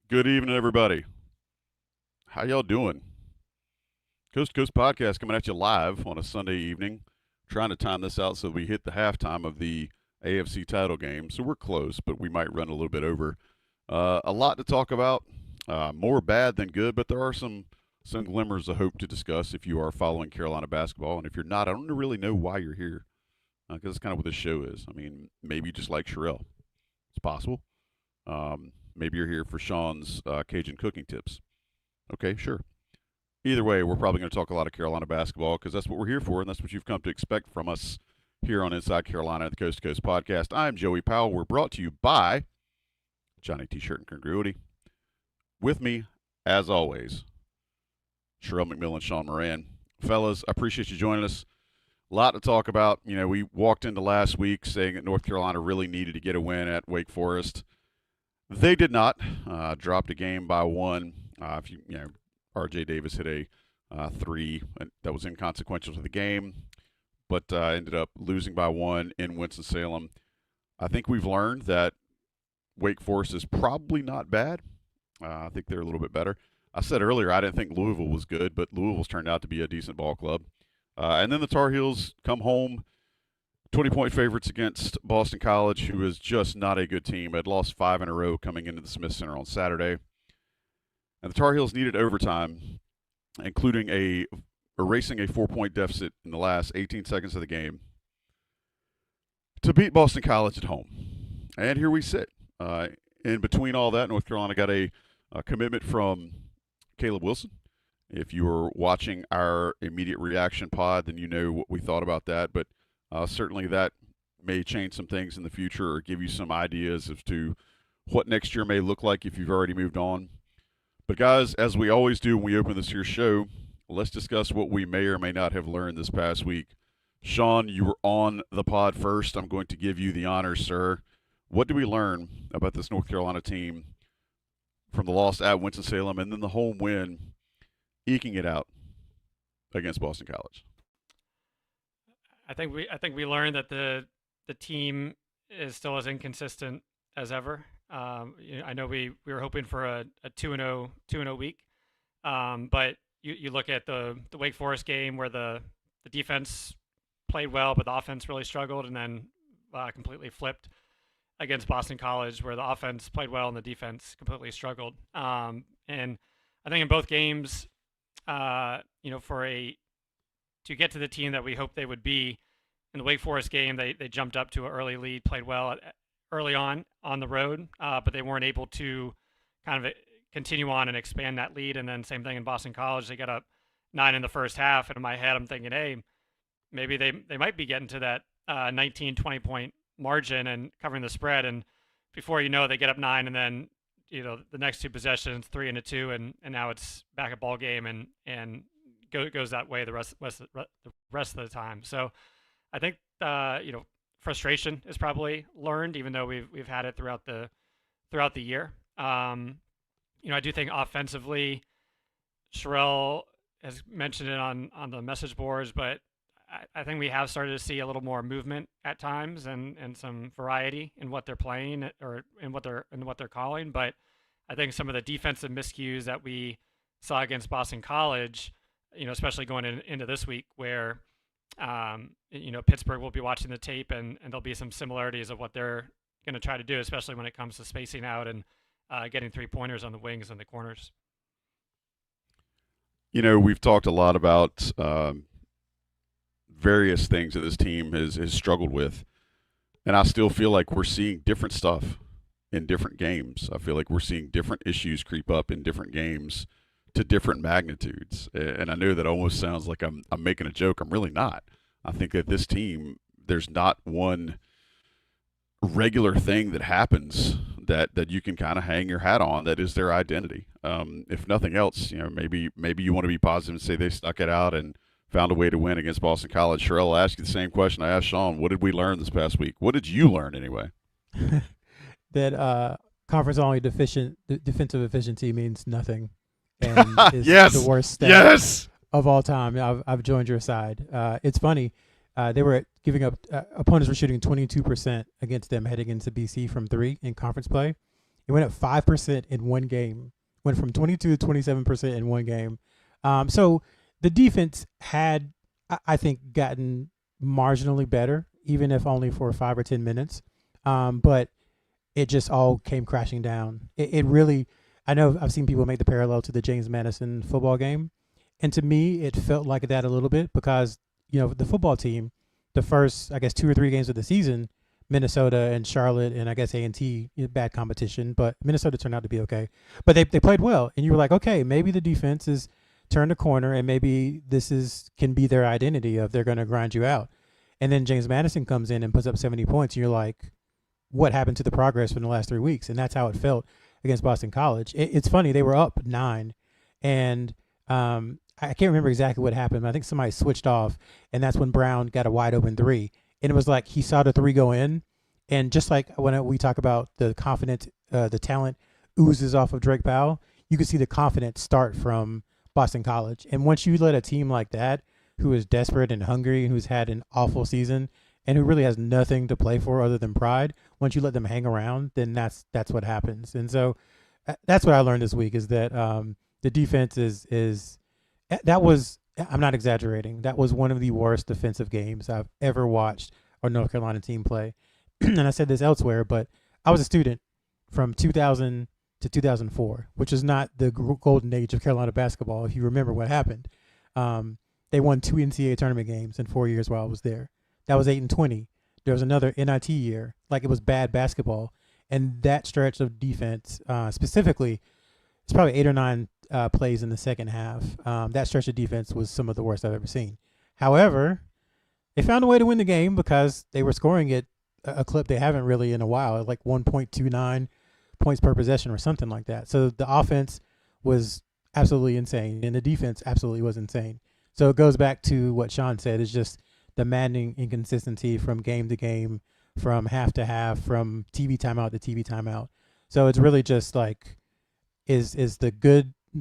Good evening, everybody. How y'all doing? Coast to Coast Podcast coming at you live on a Sunday evening. Trying to time this out so we hit the halftime of the AFC title game. So we're close, but we might run a little bit over. A lot to talk about. More bad than good, but there are some glimmers of hope to discuss if you are following Carolina basketball. And if you're not, I don't really know why you're here because it's kind of what this show is. I mean, maybe you just like Sherrell. It's possible. Maybe you're here for Sean's Cajun cooking tips. Okay, sure. Either way, we're probably going to talk a lot of Carolina basketball because that's what we're here for, and that's what you've come to expect from us here on Inside Carolina at the Coast to Coast Podcast. I'm Joey Powell. We're brought to you by Johnny T-Shirt and Congruity. With me, as always, Sherrell McMillan, Sean Moran. Fellas, I appreciate you joining us. A lot to talk about. You know, we walked into last week saying that North Carolina really needed to get a win at Wake Forest. They did not. Dropped a game by one. If you know, R.J. Davis hit a three that was inconsequential to the game, but ended up losing by one in Winston-Salem. I think we've learned that Wake Forest is probably not bad. I think they're a little bit better. I said earlier I didn't think Louisville was good, but Louisville's turned out to be a decent ball club. And then the Tar Heels come home 20-point favorites against Boston College, who is just not a good team. Had lost 5 in a row coming into the Smith Center on Saturday. And the Tar Heels needed overtime, including erasing a 4-point deficit in the last 18 seconds of the game, to beat Boston College at home. And here we sit. In between all that, North Carolina got a commitment from Caleb Wilson. If you were watching our immediate reaction pod, then you know what we thought about that. But certainly that may change some things in the future or give you some ideas as to what next year may look like if you've already moved on. But guys, as we always do when we open this here show, let's discuss what we may or may not have learned this past week. Sean, you were on the pod first. I'm going to give you the honors, sir. What did we learn about this North Carolina team from the loss at Winston-Salem and then the home win, eking it out against Boston College? I think we learned that the team is still as inconsistent as ever. I know we were hoping for a 2-0 week, but you look at the Wake Forest game where the defense played well, but the offense really struggled, and then completely flipped against Boston College where the offense played well and the defense completely struggled. And I think in both games, to get to the team that we hoped they would be. In the Wake Forest game, they jumped up to an early lead, played well early on the road, but they weren't able to kind of continue on and expand that lead. And then same thing in Boston College, they got up 9 in the first half. And in my head, I'm thinking, hey, maybe they might be getting to that 19, 20-point margin and covering the spread. And before you know, they get up 9, and then the next 2 possessions, 3 and a 2, and now it's back a ball game and goes that way the rest of the time. So I think frustration is probably learned, even though we've had it throughout the year. I do think offensively, Sherrell has mentioned it on the message boards, but I think we have started to see a little more movement at times and some variety in what they're playing or in what they're calling. But I think some of the defensive miscues that we saw against Boston College, especially going into this week where, Pittsburgh will be watching the tape and there'll be some similarities of what they're going to try to do, especially when it comes to spacing out and getting 3-pointers on the wings and the corners. We've talked a lot about various things that this team has struggled with, and I still feel like we're seeing different stuff in different games. I feel like we're seeing different issues creep up in different games to different magnitudes. And I know that almost sounds like I'm making a joke. I'm really not. I think that this team, there's not one regular thing that happens that you can kind of hang your hat on that is their identity. If nothing else, maybe you want to be positive and say they stuck it out and found a way to win against Boston College. Sherrell, I'll ask you the same question I asked Sean. What did we learn this past week? What did you learn anyway? That conference only defensive efficiency means nothing. And is yes. the worst stat of all time. I've joined your side. It's funny. They were giving up. Opponents were shooting 22% against them heading into BC from 3 in conference play, It went up 5% in one game. Went from 22 to 27% in one game. So the defense had, I think, gotten marginally better, even if only for 5 or 10 minutes. But it just all came crashing down. It really, I know I've seen people make the parallel to the James Madison football game. And to me, it felt like that a little bit because, the football team, the first, I guess, 2 or 3 games of the season, Minnesota and Charlotte and I guess A&T, bad competition, but Minnesota turned out to be okay. But they played well. And you were like, okay, maybe the defense is turned a corner and maybe can be their identity of they're going to grind you out. And then James Madison comes in and puts up 70 points. And you're like, what happened to the progress from the last 3 weeks? And that's how it felt against Boston College. It's funny. They were up 9 and, I can't remember exactly what happened, but I think somebody switched off, and that's when Brown got a wide open 3. And it was like he saw the 3 go in, and just like when we talk about the confidence, the talent oozes off of Drake Powell, you can see the confidence start from Boston College. And once you let a team like that, who is desperate and hungry, and who's had an awful season, and who really has nothing to play for other than pride, once you let them hang around, then that's what happens. And so that's what I learned this week is that the defense is that was, I'm not exaggerating, that was one of the worst defensive games I've ever watched a North Carolina team play. And I said this elsewhere, but I was a student from 2000 to 2004, which is not the golden age of Carolina basketball, if you remember what happened. They won 2 NCAA tournament games in 4 years while I was there. That was 8-20. There was another NIT year. Like, it was bad basketball. And that stretch of defense, specifically, it's probably 8 or 9 plays in the second half. That stretch of defense was some of the worst I've ever seen. However, they found a way to win the game because they were scoring at a clip they haven't really in a while, like 1.29 points per possession or something like that. So the offense was absolutely insane, and the defense absolutely was insane. So it goes back to what Sean said, is just the maddening inconsistency from game to game, from half to half, from TV timeout to TV timeout. So it's really just like, is the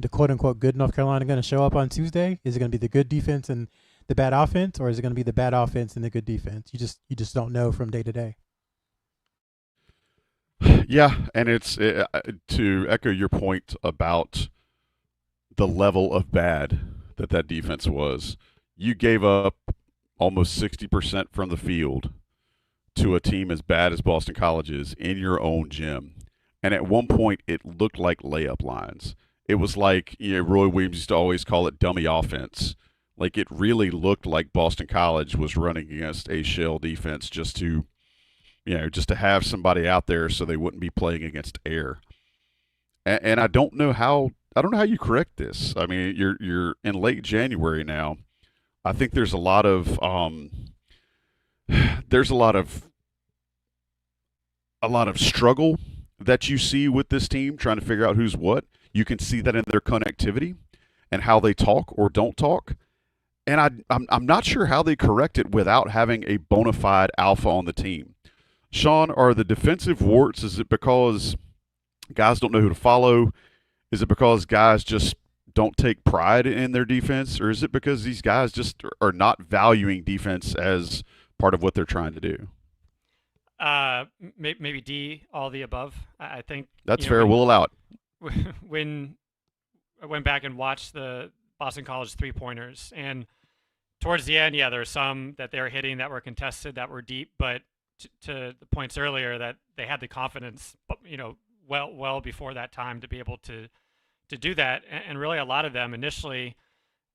quote unquote good North Carolina going to show up on Tuesday? Is it going to be the good defense and the bad offense, or is it going to be the bad offense and the good defense? You just don't know from day to day. Yeah, and it's to echo your point about the level of bad that defense was. You gave up almost 60% from the field to a team as bad as Boston College is in your own gym. And at one point, it looked like layup lines. It was like, Roy Williams used to always call it dummy offense. Like, it really looked like Boston College was running against a shell defense just to have somebody out there so they wouldn't be playing against air. And I don't know how you correct this. I mean, you're in late January now. I think there's a lot of struggle that you see with this team trying to figure out who's what. You can see that in their connectivity and how they talk or don't talk. And I'm not sure how they correct it without having a bona fide alpha on the team. Sean, are the defensive warts, is it because guys don't know who to follow? Is it because guys just don't take pride in their defense? Or is it because these guys just are not valuing defense as part of what they're trying to do? Maybe D, all the above. I think that's fair. We'll allow it. When I went back and watched the Boston College 3-pointers, and towards the end, there were some that they were hitting that were contested, that were deep, but to the points earlier, that they had the confidence, well before that time to be able to do that. And really a lot of them initially,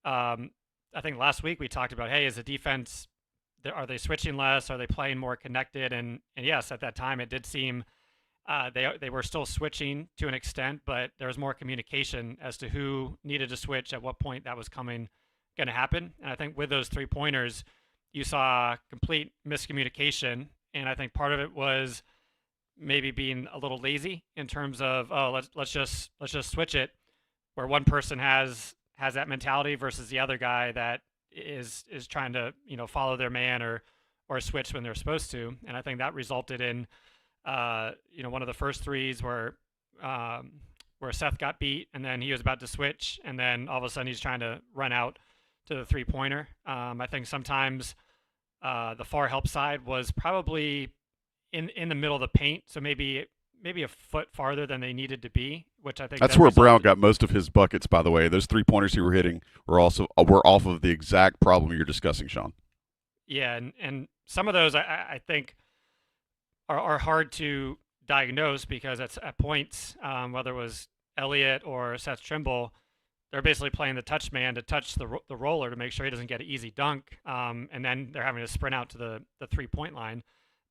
I think last week we talked about, hey, is the defense, are they switching less? Are they playing more connected? And yes, at that time it did seem they were still switching to an extent, but there was more communication as to who needed to switch at what point that was going to happen. And I think with those 3-pointers, you saw complete miscommunication. And I think part of it was maybe being a little lazy in terms of, let's just switch it, where one person has that mentality versus the other guy that is trying to follow their man or switch when they're supposed to. And I think that resulted in one of the first threes where Seth got beat and then he was about to switch, and then all of a sudden he's trying to run out to the 3-pointer. I think sometimes the far help side was probably in the middle of the paint, so maybe maybe a foot farther than they needed to be, which I think That's then where Brown resulted. got most of his buckets, by the way. Those 3-pointers he were hitting were off of the exact problem you're discussing, Sean. Yeah, and some of those I think are hard to diagnose because at points, whether it was Elliott or Seth Trimble, they're basically playing the touch man to touch the roller to make sure he doesn't get an easy dunk, and then they're having to sprint out to the 3-point line.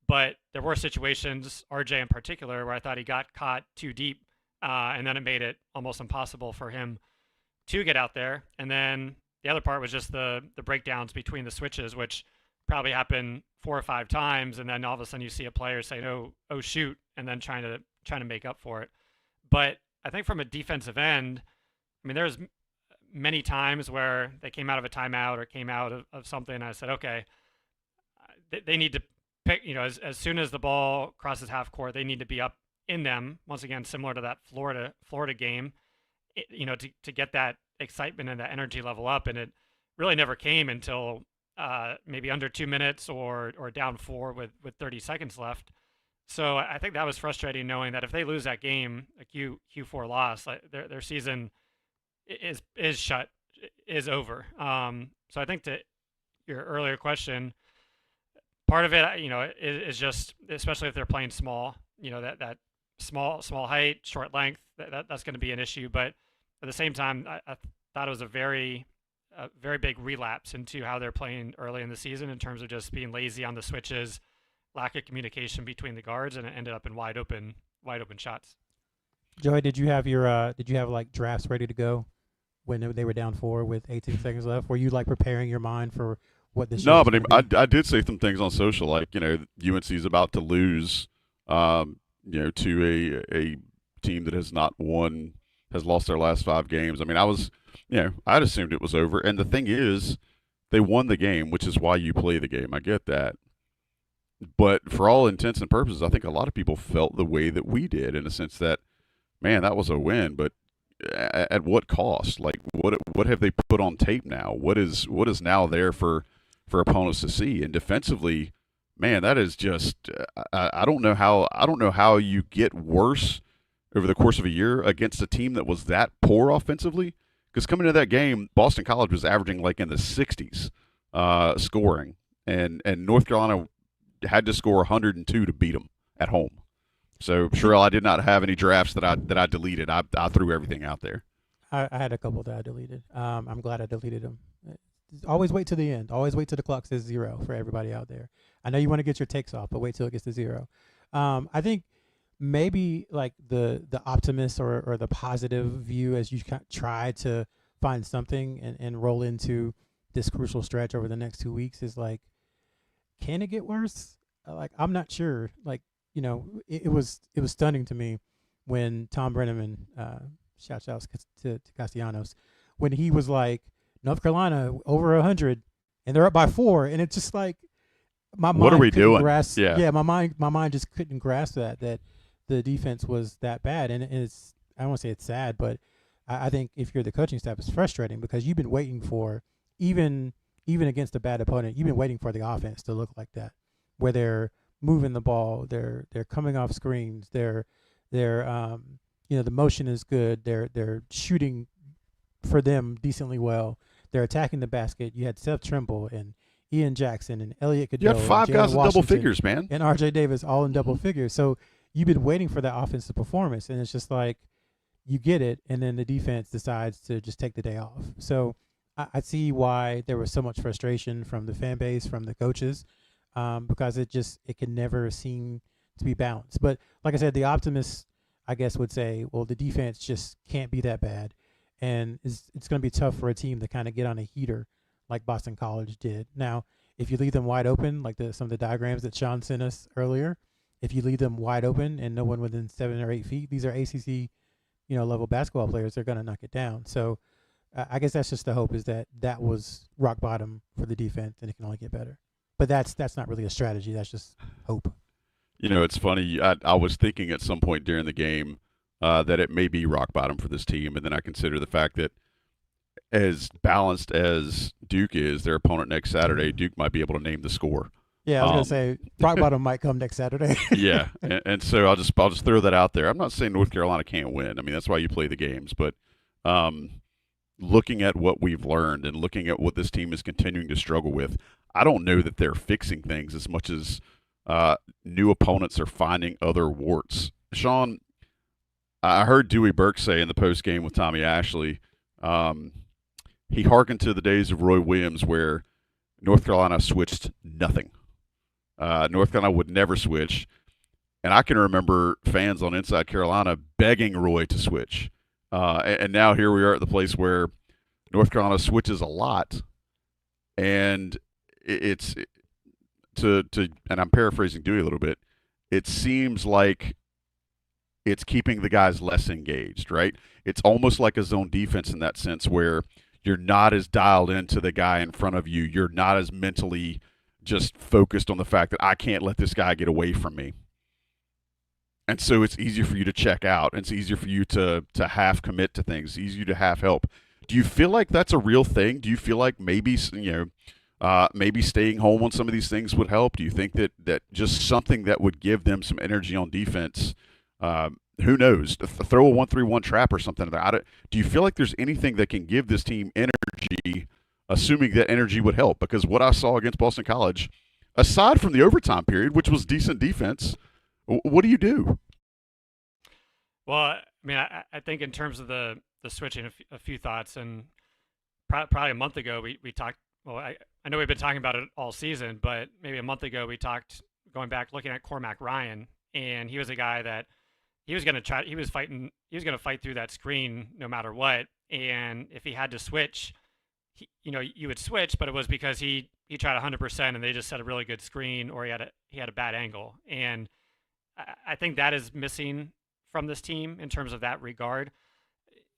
But there were situations, RJ in particular, where I thought he got caught too deep, and then it made it almost impossible for him to get out there. And then the other part was just the breakdowns between the switches, which probably happened 4 or 5 times, and then all of a sudden you see a player say, "Oh shoot," and then trying to make up for it. But I think from a defensive end, I mean, there's many times where they came out of a timeout or came out of something, and I said, okay, they need to pick, as soon as the ball crosses half court, they need to be up in them. Once again, similar to that Florida game, to get that excitement and that energy level up. And it really never came until maybe under 2 minutes or down 4 with 30 seconds left. So I think that was frustrating, knowing that if they lose that game, a Q4 loss, their season is over. So I think to your earlier question, part of it, is just, especially if they're playing small, that small height, short length, that's going to be an issue. But at the same time, I thought it was a very big relapse into how they're playing early in the season in terms of just being lazy on the switches, lack of communication between the guards, and it ended up in wide open shots. Joey, did you have like drafts ready to go when they were down 4 with 18 seconds left? Were you like preparing your mind for what this? No, but I did say some things on social, like UNC is about to lose, to a team that has lost their last 5 games. I mean, I'd assumed it was over, and the thing is, they won the game, which is why you play the game. I get that. But for all intents and purposes, I think a lot of people felt the way that we did, in a sense that, man, that was a win, but at what cost? Like, what have they put on tape now? What is now there for opponents to see? And defensively, man, that is just I don't know how you get worse over the course of a year against a team that was that poor offensively. Because coming into that game, Boston College was averaging like in the 60s scoring, and North Carolina had to score 102 to beat them at home. So, Sherrell, I did not have any drafts that I deleted. I threw everything out there. I had a couple that I deleted. I'm glad I deleted them. Always wait till the end. Always wait till the clock says 0 for everybody out there. I know you want to get your takes off, but wait till it gets to 0. I think maybe like the optimist or the positive view, as you try to find something and roll into this crucial stretch over the next 2 weeks, is like, can it get worse? Like, I'm not sure. Like, it was stunning to me when Tom Brenneman, shout outs to Castellanos, when he was like, North Carolina over 100 and they're up by 4, and it's just like, my mind what are we couldn't doing? grasp, Yeah, my mind just couldn't grasp that the defense was that bad. And it's, I don't want to say it's sad, but I think if you're the coaching staff, it's frustrating because you've been waiting for, even against a bad opponent, you've been waiting for the offense to look like that, where they're moving the ball, they're coming off screens, they're the motion is good, they're shooting for them decently well, they're attacking the basket. You had Seth Trimble and Ian Jackson and Elliott Cadeau. you have 5 guys in double figures, man, and RJ Davis all in double figures. So you've been waiting for that offensive performance, and it's just like, you get it, and then the defense decides to just take the day off. So I see why there was so much frustration from the fan base, from the coaches, because it can never seem to be balanced. But like I said, the optimists, I guess, would say, well, the defense just can't be that bad, and it's going to be tough for a team to kind of get on a heater like Boston College did. Now, if you leave them wide open, like some of the diagrams that Sean sent us earlier, if you leave them wide open and no one within 7 or 8 feet, these are ACC, level basketball players. They're going to knock it down. So I guess that's just the hope, is that was rock bottom for the defense, and it can only get better. But that's not really a strategy. That's just hope. It's funny. I was thinking at some point during the game that it may be rock bottom for this team, and then I consider the fact that as balanced as Duke is, their opponent next Saturday, Duke might be able to name the score. Yeah, I was gonna say rock bottom might come next Saturday. Yeah, and so I'll just throw that out there. I'm not saying North Carolina can't win. I mean, that's why you play the games. But looking at what we've learned and looking at what this team is continuing to struggle with, I don't know that they're fixing things as much as new opponents are finding other warts. Sean, I heard Dewey Burke say in the post game with Tommy Ashley, he hearkened to the days of Roy Williams where North Carolina switched nothing. North Carolina would never switch. And I can remember fans on Inside Carolina begging Roy to switch. And now here we are at the place where North Carolina switches a lot. And it's and I'm paraphrasing Dewey a little bit, it seems like it's keeping the guys less engaged, right? It's almost like a zone defense in that sense where you're not as dialed into the guy in front of you. You're not as mentally just focused on the fact that I can't let this guy get away from me. And so it's easier for you to check out. It's easier for you to half commit to things. It's easier to half help. Do you feel like that's a real thing? Do you feel like maybe, maybe staying home on some of these things would help? Do you think that just something that would give them some energy on defense, who knows, throw a 1-3-1 trap or something? Do you feel like there's anything that can give this team energy, assuming that energy would help? Because what I saw against Boston College, aside from the overtime period, which was decent defense, what do you do? Well, I mean, I think in terms of the switching, a few thoughts. And probably a month ago, we talked. Well, I know we've been talking about it all season, but maybe a month ago we talked, going back, looking at Cormac Ryan, and he was a guy that he was going to try. He was going to fight through that screen no matter what. And if he had to switch, you would switch, but it was because he tried 100%, and they just set a really good screen, or he had a bad angle. And I think that is missing from this team in terms of that regard.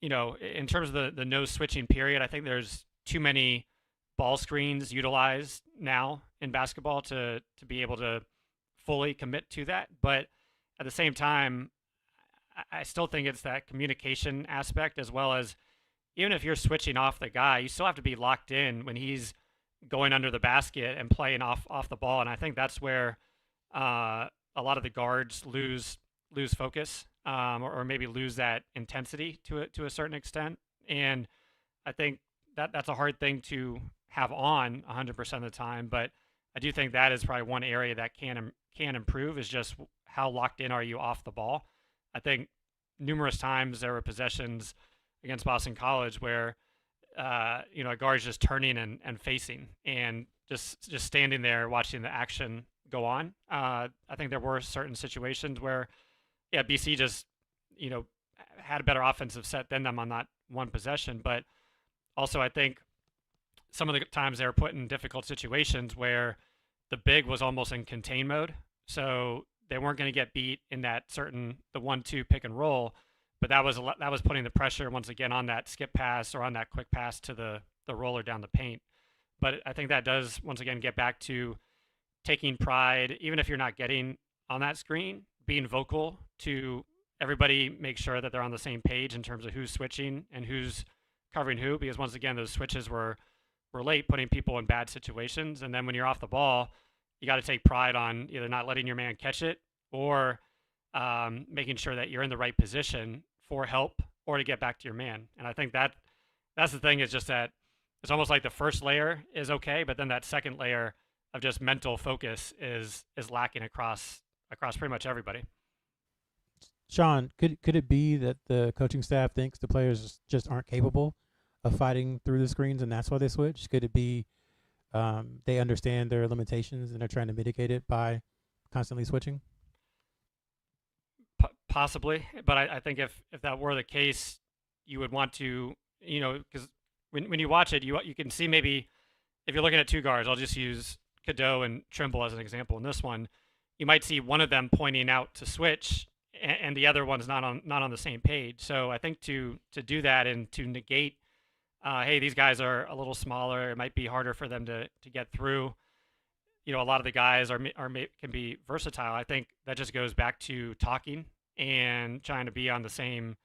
In terms of the no switching period, I think there's too many ball screens utilized now in basketball to be able to fully commit to that. But at the same time, I still think it's that communication aspect, as well as even if you're switching off the guy, you still have to be locked in when he's going under the basket and playing off the ball. And I think that's where a lot of the guards lose focus, or maybe lose that intensity to a certain extent. And I think that's a hard thing to have on 100% of the time. But I do think that is probably one area that can improve, is just how locked in are you off the ball. I think numerous times there were possessions against Boston College where a guard's just turning and facing and just standing there watching the action go on. I think there were certain situations where, BC just, had a better offensive set than them on that one possession. But also, I think some of the times they were put in difficult situations where the big was almost in contain mode. So they weren't going to get beat in the 1-2 pick and roll, but that was putting the pressure once again on that skip pass or on that quick pass to the roller down the paint. But I think that does once again get back to taking pride, even if you're not getting on that screen, being vocal to everybody, make sure that they're on the same page in terms of who's switching and who's covering who, because once again, those switches were late, putting people in bad situations. And then when you're off the ball, you got to take pride on either not letting your man catch it or making sure that you're in the right position for help or to get back to your man. And I think that's the thing, is just that it's almost like the first layer is okay, but then that second layer of just mental focus is lacking across pretty much everybody. Sean, could it be that the coaching staff thinks the players just aren't capable of fighting through the screens, and that's why they switch? Could it be they understand their limitations and they're trying to mitigate it by constantly switching? Possibly, but I think if that were the case, you would want to, because when you watch it, you can see, maybe if you're looking at two guards, I'll just use Cadeau and Trimble as an example. In this one, you might see one of them pointing out to switch, and the other one's not on the same page. So I think to do that and to negate, hey, these guys are a little smaller, it might be harder for them to get through. A lot of the guys can be versatile. I think that just goes back to talking and trying to be on the same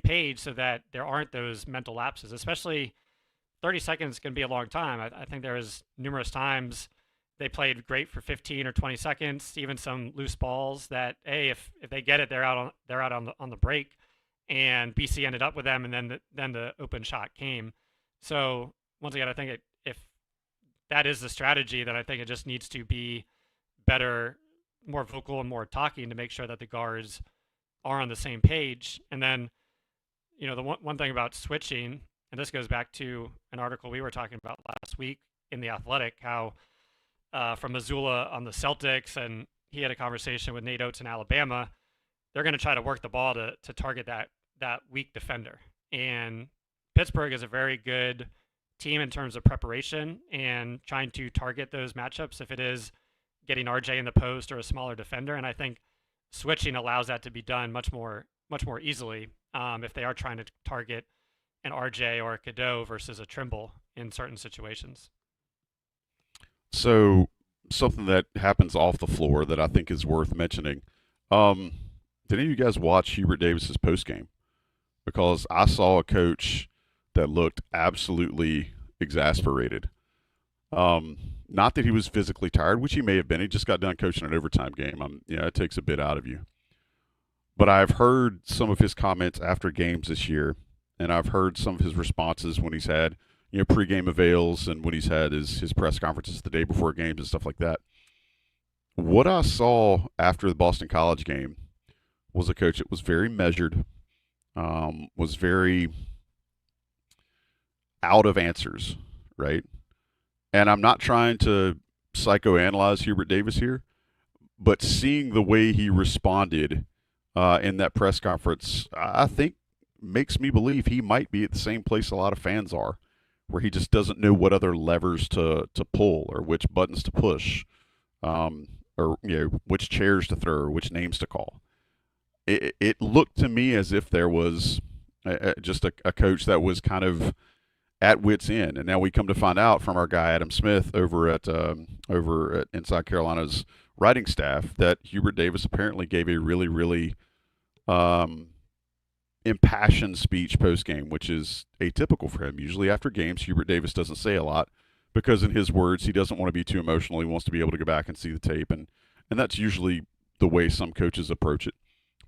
page so that there aren't those mental lapses. Especially 30 seconds can be a long time. I think there is numerous times they played great for 15 or 20 seconds, even some loose balls that, hey, if they get it, they're out on the break. And BC ended up with them, and then the open shot came. So once again, I think if that is the strategy, then I think it just needs to be better, more vocal and more talking to make sure that the guards are on the same page. And then, the one thing about switching, and this goes back to an article we were talking about last week in The Athletic, how from Missoula on the Celtics, and he had a conversation with Nate Oates in Alabama, they're going to try to work the ball to target that weak defender. And Pittsburgh is a very good team in terms of preparation and trying to target those matchups if it is getting RJ in the post or a smaller defender. And I think switching allows that to be done much more easily if they are trying to target an RJ or a Cadeau versus a Trimble in certain situations. So something that happens off the floor that I think is worth mentioning. Did any of you guys watch Hubert Davis's postgame? Because I saw a coach that looked absolutely exasperated. Not that he was physically tired, which he may have been. He just got done coaching an overtime game. It takes a bit out of you. But I've heard some of his comments after games this year, and I've heard some of his responses when he's had, pregame avails and when he's had his press conferences the day before games and stuff like that. What I saw after the Boston College game was a coach that was very measured, was very out of answers, right? And I'm not trying to psychoanalyze Hubert Davis here, but seeing the way he responded in that press conference, I think makes me believe he might be at the same place a lot of fans are, where he just doesn't know what other levers to pull or which buttons to push, or which chairs to throw or which names to call. It looked to me as if there was just a coach that was kind of at wit's end, and now we come to find out from our guy Adam Smith over at Inside Carolina's writing staff that Hubert Davis apparently gave a really, really impassioned speech post-game, which is atypical for him. Usually after games, Hubert Davis doesn't say a lot because, in his words, he doesn't want to be too emotional. He wants to be able to go back and see the tape, and that's usually the way some coaches approach it.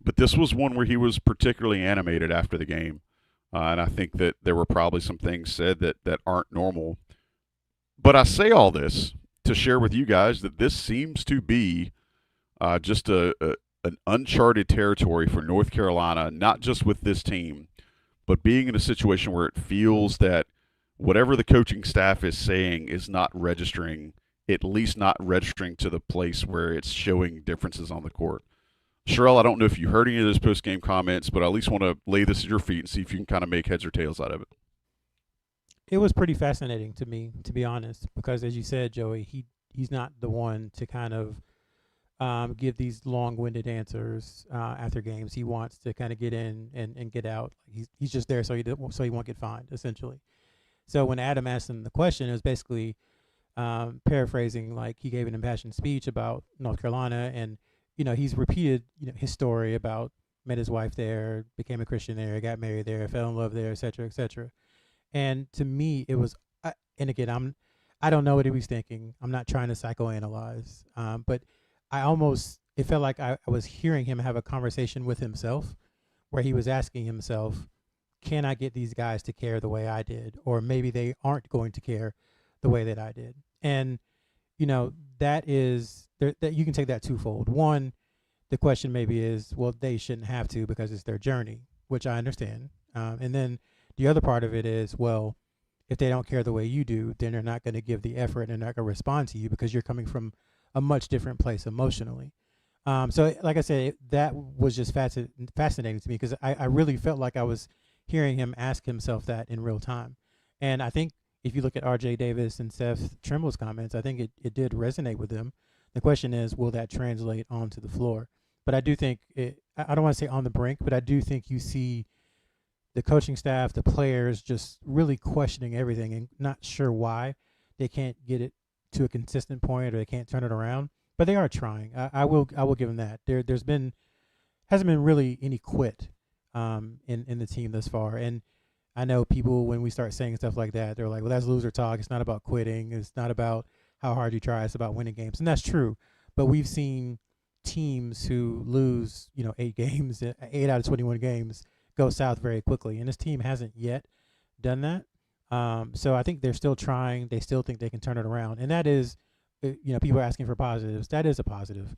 But this was one where he was particularly animated after the game, and I think that there were probably some things said that aren't normal. But I say all this to share with you guys that this seems to be just an uncharted territory for North Carolina, not just with this team, but being in a situation where it feels that whatever the coaching staff is saying is not registering, at least not registering to the place where it's showing differences on the court. Sherrell, I don't know if you heard any of those post-game comments, but I at least want to lay this at your feet and see if you can kind of make heads or tails out of it. It was pretty fascinating to me, to be honest, because as you said, Joey, he's not the one to kind of give these long-winded answers after games. He wants to kind of get in and get out. He's just there so he won't get fined, essentially. So when Adam asked him the question, it was basically paraphrasing, like he gave an impassioned speech about North Carolina, and he's repeated his story about met his wife there, became a Christian there, got married there, fell in love there, et cetera, et cetera. And to me, it was, and again, I don't know what he was thinking. I'm not trying to psychoanalyze, but it felt like I was hearing him have a conversation with himself where he was asking himself, can I get these guys to care the way I did? Or maybe they aren't going to care the way that I did. And, that you can take that twofold. One, the question maybe is, well, they shouldn't have to because it's their journey, which I understand. And then the other part of it is, well, if they don't care the way you do, then they're not going to give the effort and they're not going to respond to you because you're coming from a much different place emotionally. So like I said, that was just fascinating to me because I really felt like I was hearing him ask himself that in real time. And I think if you look at RJ Davis and Seth Trimble's comments, I think it did resonate with them. The question is, will that translate onto the floor? But I do think I don't want to say on the brink, but I do think you see the coaching staff, the players just really questioning everything and not sure why they can't get it to a consistent point or they can't turn it around. But they are trying. I will give them that. Hasn't been really any quit in the team thus far. And I know people, when we start saying stuff like that, they're like, well, that's loser talk. It's not about quitting. It's not about how hard you try. It's about winning games, and that's true. But we've seen teams who lose, 8 games, 8 out of 21 games, go south very quickly, and this team hasn't yet done that. So I think they're still trying. They still think they can turn it around, and that is, people are asking for positives. That is a positive.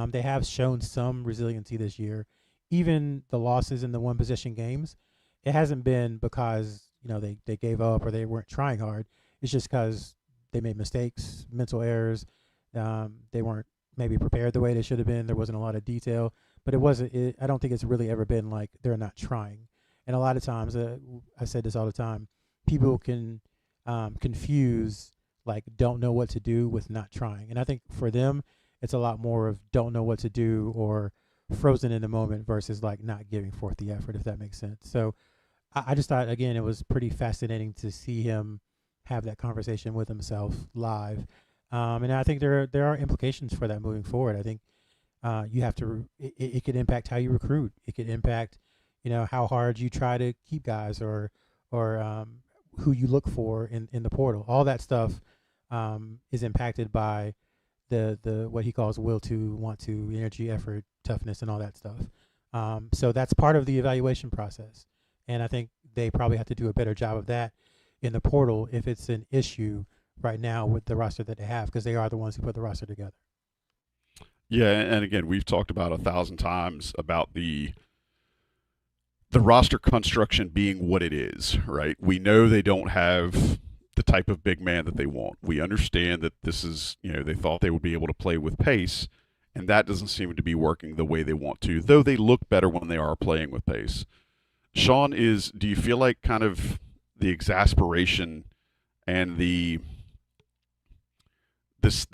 They have shown some resiliency this year. Even the losses in the one possession games, it hasn't been because they gave up or they weren't trying hard. It's just because they made mistakes, mental errors. They weren't maybe prepared the way they should have been. There wasn't a lot of detail, but it wasn't. I don't think it's really ever been like they're not trying. And a lot of times, I said this all the time, people can confuse like don't know what to do with not trying. And I think for them, it's a lot more of don't know what to do or frozen in the moment versus like not giving forth the effort, if that makes sense. So I just thought, again, it was pretty fascinating to see him have that conversation with himself live. And I think there are implications for that moving forward. I think you have to, it could impact how you recruit. It could impact, how hard you try to keep guys or who you look for in the portal. All that stuff is impacted by the what he calls will to, want to, energy, effort, toughness, and all that stuff. So that's part of the evaluation process. And I think they probably have to do a better job of that in the portal if it's an issue right now with the roster that they have, because they are the ones who put the roster together. Yeah, and again, we've talked about 1,000 times about the roster construction being what it is, right? We know they don't have the type of big man that they want. We understand that this is, they thought they would be able to play with pace, and that doesn't seem to be working the way they want to, though they look better when they are playing with pace. Sean, do you feel like kind of the exasperation and the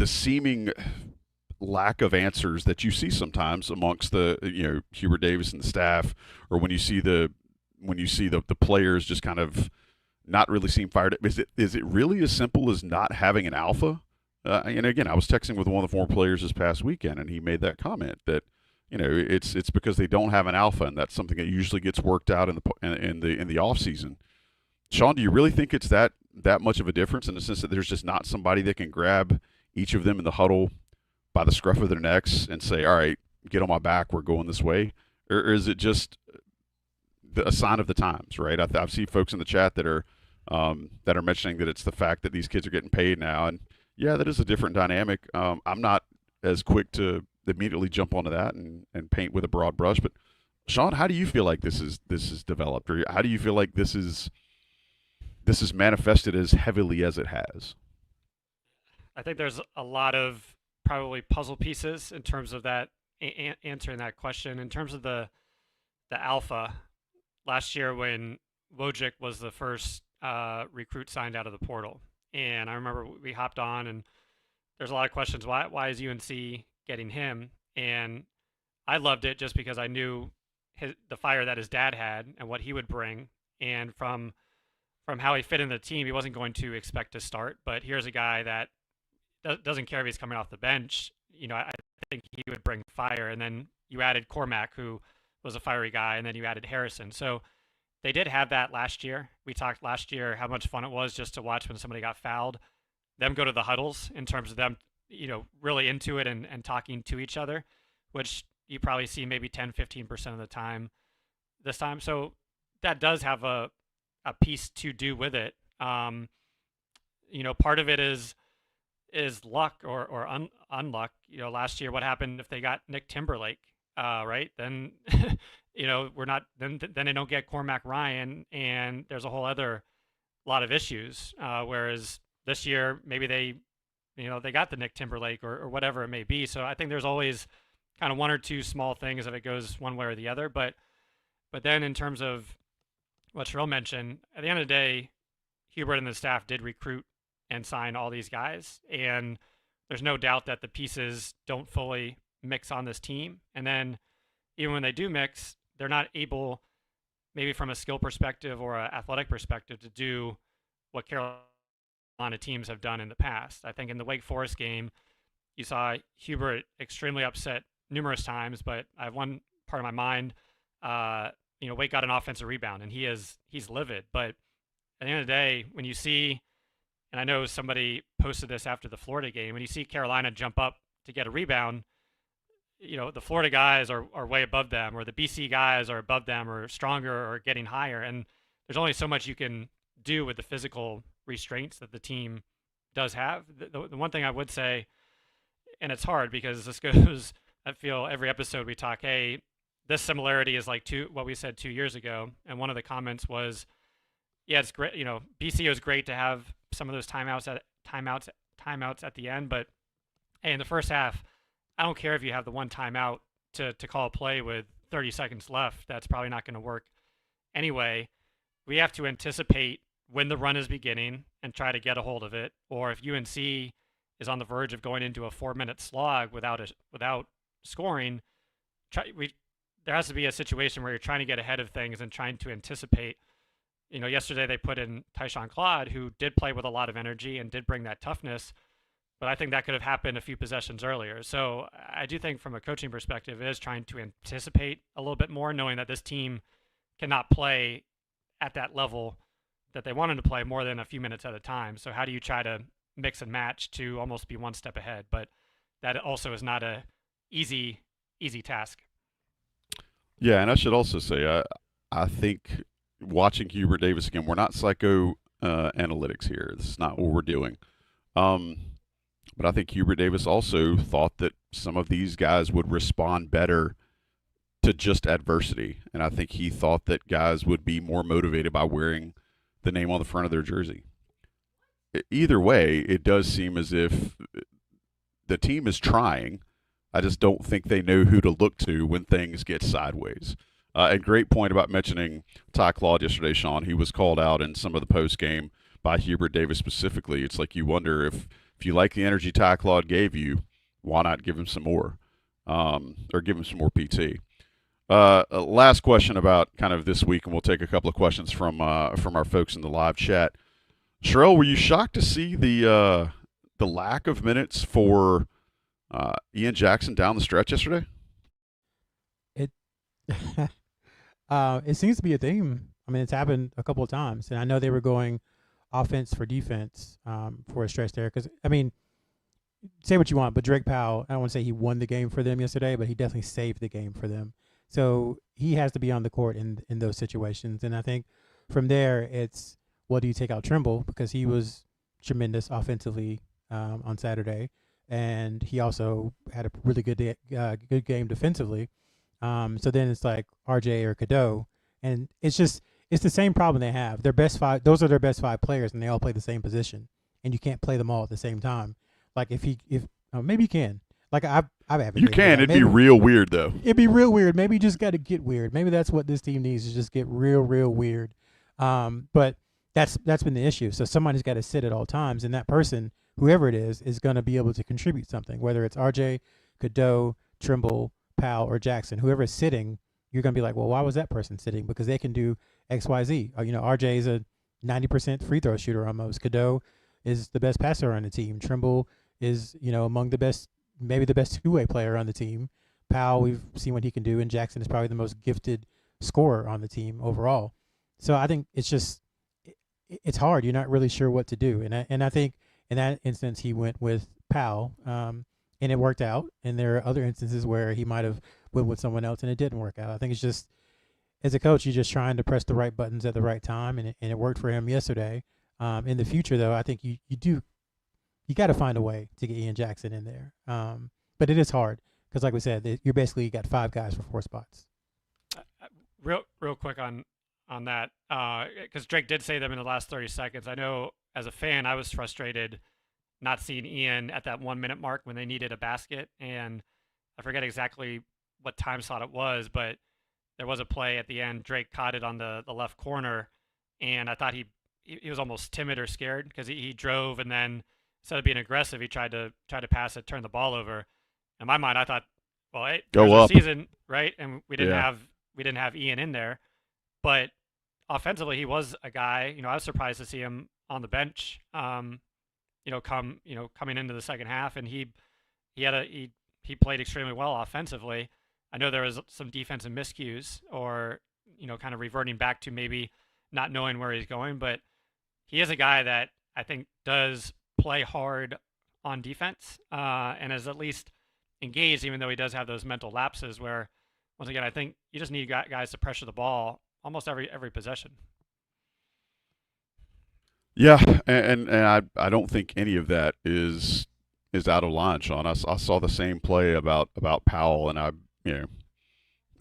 seeming lack of answers that you see sometimes amongst the Hubert Davis and the staff, or when you see the players just kind of not really seem fired up? Is it really as simple as not having an alpha? And again, I was texting with one of the former players this past weekend, and he made that comment that it's because they don't have an alpha, and that's something that usually gets worked out in the off season. Sean, do you really think it's that much of a difference in the sense that there's just not somebody that can grab each of them in the huddle by the scruff of their necks and say, all right, get on my back, we're going this way? Or is it just a sign of the times, right? I've seen folks in the chat that are mentioning that it's the fact that these kids are getting paid now. And yeah, that is a different dynamic. I'm not as quick to immediately jump onto that and paint with a broad brush. But Sean, how do you feel like this is developed? Or how do you feel like this is manifested as heavily as it has? I think there's a lot of probably puzzle pieces in terms of that answering that question. In terms of the alpha, last year when Wojcik was the first recruit signed out of the portal, and I remember we hopped on and there's a lot of questions. Why is UNC getting him? And I loved it just because I knew the fire that his dad had and what he would bring, and from how he fit in the team, he wasn't going to expect to start. But here's a guy that doesn't care if he's coming off the bench. I think he would bring fire. And then you added Cormac, who was a fiery guy, and then you added Harrison. So they did have that last year. We talked last year how much fun it was just to watch when somebody got fouled, them go to the huddles in terms of them, really into it and talking to each other, which you probably see maybe 10-15% of the time this time. So that does have a piece to do with it. Part of it is luck or unluck. Last year, what happened if they got Nick Timberlake, right? Then, we're not. Then they don't get Cormac Ryan, and there's a whole other lot of issues. Whereas this year, maybe they got the Nick Timberlake or whatever it may be. So I think there's always kind of one or two small things if it goes one way or the other. But then in terms of what Sherrell mentioned, at the end of the day, Hubert and the staff did recruit and sign all these guys. And there's no doubt that the pieces don't fully mix on this team. And then even when they do mix, they're not able, maybe from a skill perspective or an athletic perspective, to do what Carolina teams have done in the past. I think in the Wake Forest game, you saw Hubert extremely upset numerous times, but I have one part of my mind, Wake got an offensive rebound, and he's livid. But at the end of the day, when you see And I know somebody posted this after the Florida game. When you see Carolina jump up to get a rebound, the Florida guys are way above them, or the BC guys are above them, or stronger, or getting higher. And there's only so much you can do with the physical restraints that the team does have. The one thing I would say, and it's hard because this goes, I feel every episode we talk, hey, this similarity is like what we said 2 years ago. And one of the comments was, yeah, it's great. BC was great to have some of those timeouts at the end, but hey, in the first half, I don't care if you have the one timeout to call a play with 30 seconds left. That's probably not going to work anyway. We have to anticipate when the run is beginning and try to get a hold of it. Or if UNC is on the verge of going into a 4-minute slog without scoring, there has to be a situation where you're trying to get ahead of things and trying to anticipate. Yesterday they put in Tyshawn Claude, who did play with a lot of energy and did bring that toughness, but I think that could have happened a few possessions earlier. So I do think from a coaching perspective, it is trying to anticipate a little bit more, knowing that this team cannot play at that level that they wanted to play more than a few minutes at a time. So how do you try to mix and match to almost be one step ahead? But that also is not a easy task. Yeah, and I should also say, I think watching Hubert Davis again, we're not psycho analytics here. This is not what we're doing. But I think Hubert Davis also thought that some of these guys would respond better to just adversity. And I think he thought that guys would be more motivated by wearing the name on the front of their jersey. Either way, it does seem as if the team is trying. I just don't think they know who to look to when things get sideways. A great point about mentioning Ty Claude yesterday, Sean. He was called out in some of the post game by Hubert Davis specifically. It's like you wonder if you like the energy Ty Claude gave you, why not give him some more, or give him some more PT. Last question about kind of this week, and we'll take a couple of questions from our folks in the live chat. Sherrell, were you shocked to see the lack of minutes for Ian Jackson down the stretch yesterday? It seems to be a theme. I mean, it's happened a couple of times, and I know they were going offense for defense for a stretch there. Because, I mean, say what you want, but Drake Powell, I don't want to say he won the game for them yesterday, but he definitely saved the game for them. So he has to be on the court in those situations. And I think from there, it's, well, do you take out Trimble? Because he was tremendous offensively on Saturday. And he also had a really good game defensively. So then it's like RJ or Cadeau. And it's the same problem they have. Their best five, those are their best 5 players, and they all play the same position. And you can't play them all at the same time. Like maybe you can. Like I've You can. It'd be real weird though. It'd be real weird. Maybe you just got to get weird. Maybe that's what this team needs, is just get real weird. But that's been the issue. So somebody's got to sit at all times, and that person, whoever it is going to be able to contribute something. Whether it's RJ, Cadeau, Trimble, Powell, or Jackson, whoever is sitting, you're going to be like, well, why was that person sitting? Because they can do X, Y, Z. RJ is a 90% free throw shooter almost. Cadeau is the best passer on the team. Trimble is, among the best, maybe the best two-way player on the team. Powell, we've seen what he can do, and Jackson is probably the most gifted scorer on the team overall. So I think it's hard. You're not really sure what to do. And I think in that instance, he went with Powell, and it worked out. And there are other instances where he might have went with someone else and it didn't work out. I think it's just, as a coach, you're just trying to press the right buttons at the right time, and it worked for him yesterday. In the future, though, I think you got to find a way to get Ian Jackson in there. But it is hard because, like we said, you're basically got 5 guys for 4 spots. Real quick on that, because Drake did say them in the last 30 seconds. I know as a fan, I was frustrated not seeing Ian at that 1 minute mark when they needed a basket, and I forget exactly what time slot it was, but there was a play at the end. Drake caught it on the left corner, and I thought he was almost timid or scared because he drove, and then instead of being aggressive, he tried to pass it, turn the ball over. In my mind, I thought, well, hey, go up, season, right? And we didn't have Ian in there, but offensively, he was a guy. I was surprised to see him on the bench. Coming into the second half, and he played extremely well offensively. I know there was some defensive miscues, or kind of reverting back to maybe not knowing where he's going, but he is a guy that I think does play hard on defense and is at least engaged, even though he does have those mental lapses where, once again, I think you just need guys to pressure the ball almost every possession. Yeah, and I don't think any of that is out of line, Sean. I saw the same play about Powell, and I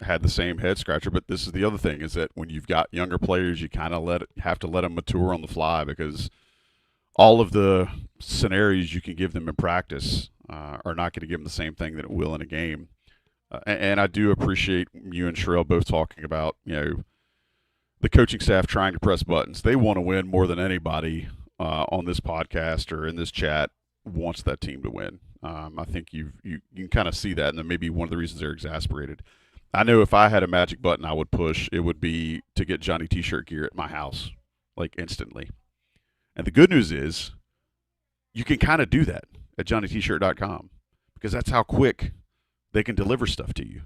had the same head scratcher. But this is the other thing: is that when you've got younger players, you kind of have to let them mature on the fly, because all of the scenarios you can give them in practice are not going to give them the same thing that it will in a game. And I do appreciate you and Sherrell both talking about the coaching staff trying to press buttons. They want to win more than anybody on this podcast or in this chat wants that team to win. I think you can kind of see that, and then maybe one of the reasons they're exasperated. I know if I had a magic button I would push, it would be to get Johnny T-shirt gear at my house, like instantly. And the good news is you can kind of do that at johnnytshirt.com, because that's how quick they can deliver stuff to you.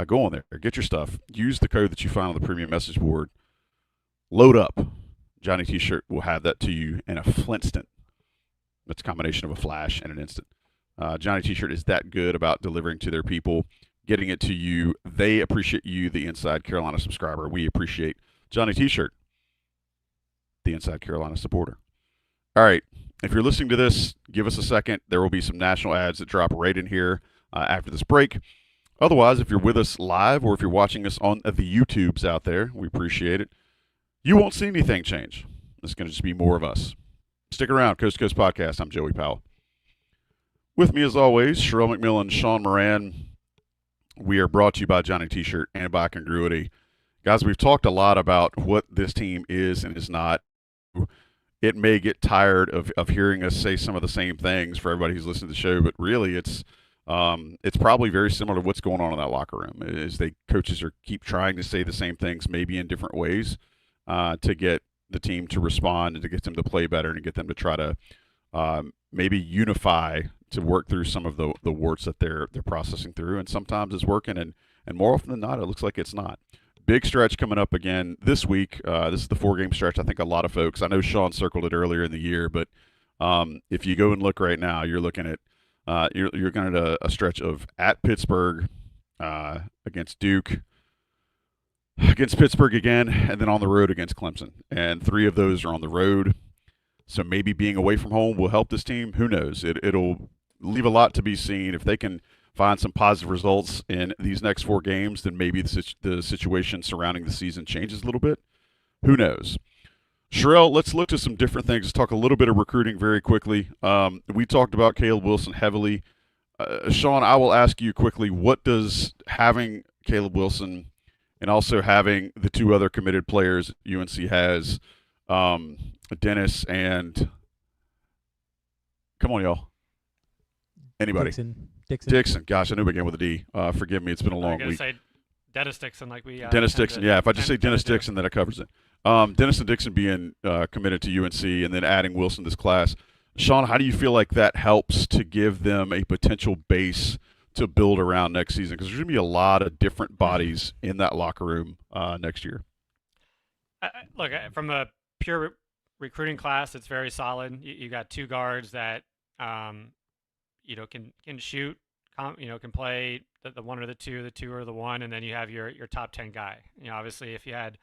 Go on there, get your stuff, use the code that you find on the premium message board, load up. Johnny T-shirt will have that to you in a flintstant. That's a combination of a flash and an instant. Johnny T-shirt is that good about delivering to their people, getting it to you. They appreciate you, the Inside Carolina subscriber. We appreciate Johnny T-shirt, the Inside Carolina supporter. All right, if you're listening to this, give us a second. There will be some national ads that drop right in here after this break. Otherwise, if you're with us live or if you're watching us on the YouTubes out there, we appreciate it. You won't see anything change. It's going to just be more of us. Stick around. Coast to Coast Podcast. I'm Joey Powell. With me, as always, Sherrell McMillan, Sean Moran. We are brought to you by Johnny T-shirt and by Congruity. Guys, we've talked a lot about what this team is and is not. It may get tired of hearing us say some of the same things for everybody who's listening to the show, but really it's probably very similar to what's going on in that locker room. Is coaches keep trying to say the same things, maybe in different ways, to get the team to respond and to get them to play better and to get them to try to maybe unify to work through some of the warts that they're processing through. And sometimes it's working, and more often than not, it looks like it's not. Big stretch coming up again this week. This is the 4-game stretch. I think a lot of folks, I know Sean circled it earlier in the year, but if you go and look right now, you're looking at you're looking at a stretch of at Pittsburgh, against Duke, against Pittsburgh again, and then on the road against Clemson. And 3 of those are on the road. So maybe being away from home will help this team. Who knows? It'll leave a lot to be seen. If they can find some positive results in these next 4 games, then maybe the situation surrounding the season changes a little bit. Who knows? Sherrell, let's look to some different things. Let's talk a little bit of recruiting very quickly. We talked about Caleb Wilson heavily. Sean, I will ask you quickly, what does having Caleb Wilson and also having the 2 other committed players UNC has, Dennis and – come on, y'all. Anybody? Dixon. Gosh, I knew it began with a D. Forgive me. It's been a long week. Say Dennis Dixon, like we. Dennis Dixon. Yeah, if I just say Dennis Dixon, then it covers it. Dennis and Dixon being committed to UNC, and then adding Wilson this class. Sean, how do you feel like that helps to give them a potential base to build around next season? Because there's going to be a lot of different bodies in that locker room next year. Look, from a pure recruiting class, it's very solid. You got 2 guards that. Can shoot, can play the 1 or the 2 or the 1, and then you have your top 10 guy. Obviously, if you had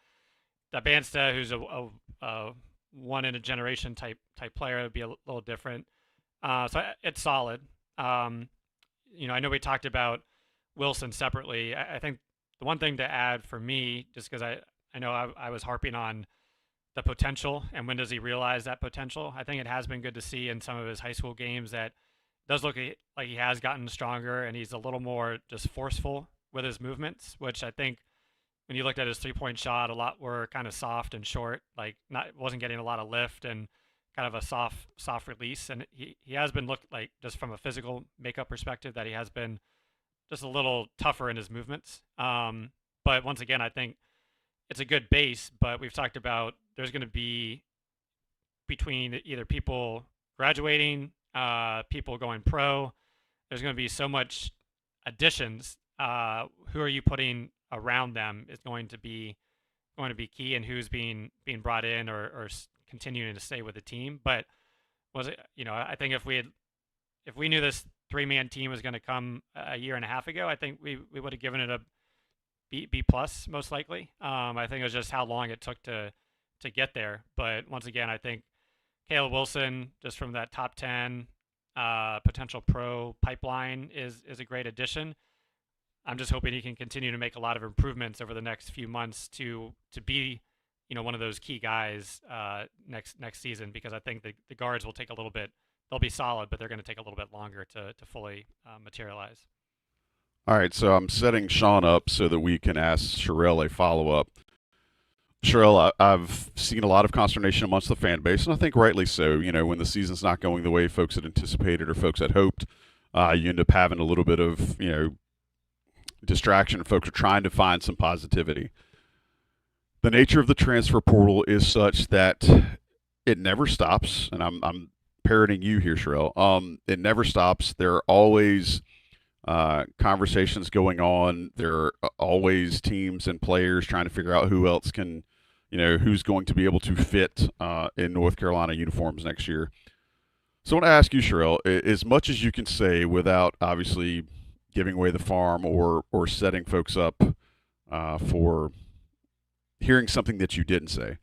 Dabansta, who's a one in a generation type player, it would be a little different. So it's solid. I know we talked about Wilson separately. I think the one thing to add for me, just because I know I was harping on the potential and when does he realize that potential. I think it has been good to see in some of his high school games that does look like he has gotten stronger and he's a little more just forceful with his movements, which I think when you looked at his 3-point shot, a lot were kind of soft and short, like wasn't getting a lot of lift and kind of a soft release. And he has been looked like, just from a physical makeup perspective, that he has been just a little tougher in his movements. But once again, I think it's a good base, but we've talked about there's going to be, between either people graduating, people going pro, there's going to be so much additions. Who are you putting around them is going to be key, and who's being brought in or continuing to stay with the team. But was it, I think if we knew this 3-man team was going to come a year and a half ago, I think we would have given it a B plus most likely. I think it was just how long it took to get there. But once again, I think Caleb Wilson, just from that top 10 potential pro pipeline, is a great addition. I'm just hoping he can continue to make a lot of improvements over the next few months to be, one of those key guys next season, because I think the guards will take a little bit. They'll be solid, but they're going to take a little bit longer to fully materialize. All right, so I'm setting Sean up so that we can ask Sherrell a follow-up. Sherrell, I've seen a lot of consternation amongst the fan base, and I think rightly so. When the season's not going the way folks had anticipated or folks had hoped, you end up having a little bit of, distraction. Folks are trying to find some positivity. The nature of the transfer portal is such that it never stops, and I'm parroting you here, Sherrell. It never stops. There are always conversations going on. There are always teams and players trying to figure out who else can, who's going to be able to fit in North Carolina uniforms next year. So I want to ask you, Sherrell, as much as you can say without obviously giving away the farm or setting folks up for hearing something that you didn't say.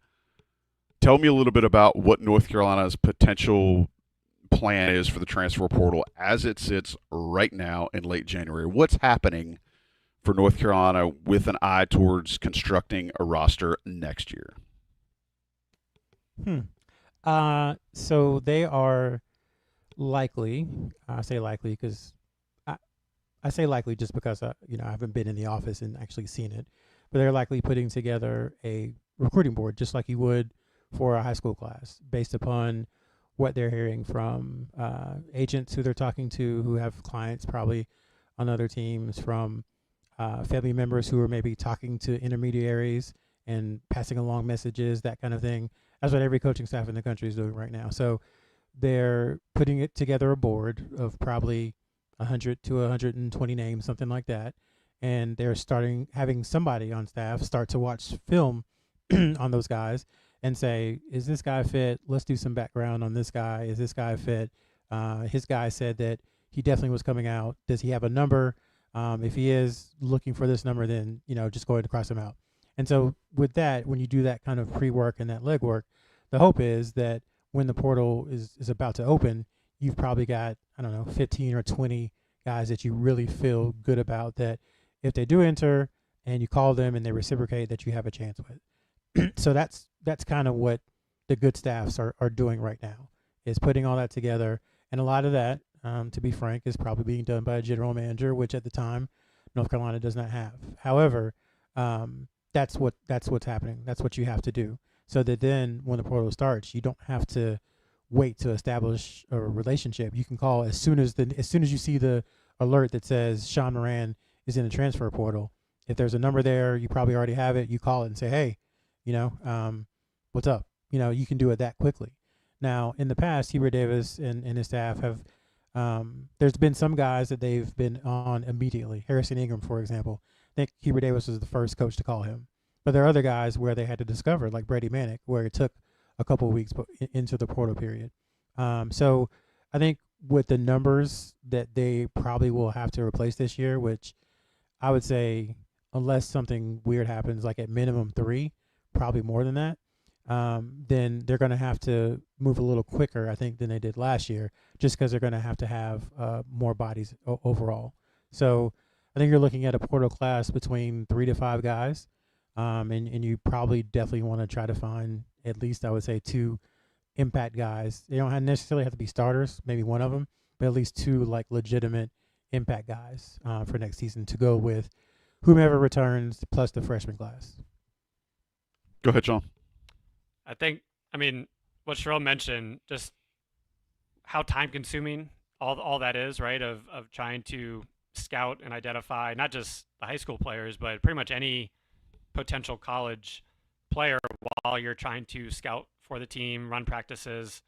Tell me a little bit about what North Carolina's potential plan is for the transfer portal as it sits right now in late January. What's happening for North Carolina with an eye towards constructing a roster next year? So they are likely, I say likely because I say likely just because I haven't been in the office and actually seen it, but they're likely putting together a recruiting board just like you would for a high school class, based upon what they're hearing from agents who they're talking to, who have clients probably on other teams, from family members who are maybe talking to intermediaries and passing along messages, that kind of thing. That's what every coaching staff in the country is doing right now. So they're putting it together, a board of probably 100 to 120 names, something like that. And they're having somebody on staff start to watch film on those guys and say, is this guy fit? Let's do some background on this guy. Is this guy fit? His guy said that he definitely was coming out. Does he have a number? If he is looking for this number, then, just go ahead and cross him out. And so with that, when you do that kind of pre-work and that legwork, the hope is that when the portal is about to open, you've probably got, 15 or 20 guys that you really feel good about, that if they do enter and you call them and they reciprocate, that you have a chance with. So that's kind of what the good staffs are doing right now, is putting all that together. And a lot of that, to be frank, is probably being done by a general manager, which at the time North Carolina does not have. However, that's what's happening. That's what you have to do, so that then when the portal starts, you don't have to wait to establish a relationship. You can call as soon as you see the alert that says Sean Moran is in the transfer portal. If there's a number there, you probably already have it. You call it and say, hey, what's up? You can do it that quickly. Now, in the past, Hubert Davis and his staff have, there's been some guys that they've been on immediately. Harrison Ingram, for example. I think Hubert Davis was the first coach to call him. But there are other guys where they had to discover, like Brady Manick, where it took a couple of weeks into the portal period. So I think with the numbers that they probably will have to replace this year, which I would say, unless something weird happens, like at minimum 3, probably more than that, then they're going to have to move a little quicker, I think, than they did last year, just because they're going to have more bodies overall. So I think you're looking at a portal class between 3 to 5 guys, and you probably definitely want to try to find at least, I would say, 2 impact guys. They don't necessarily have to be starters, maybe one of them, but at least 2 like legitimate impact guys for next season to go with whomever returns plus the freshman class. Go ahead, Sean. I think, what Sherrell mentioned, just how time consuming all that is, right? Of trying to scout and identify not just the high school players, but pretty much any potential college player while you're trying to scout for the team, run practices,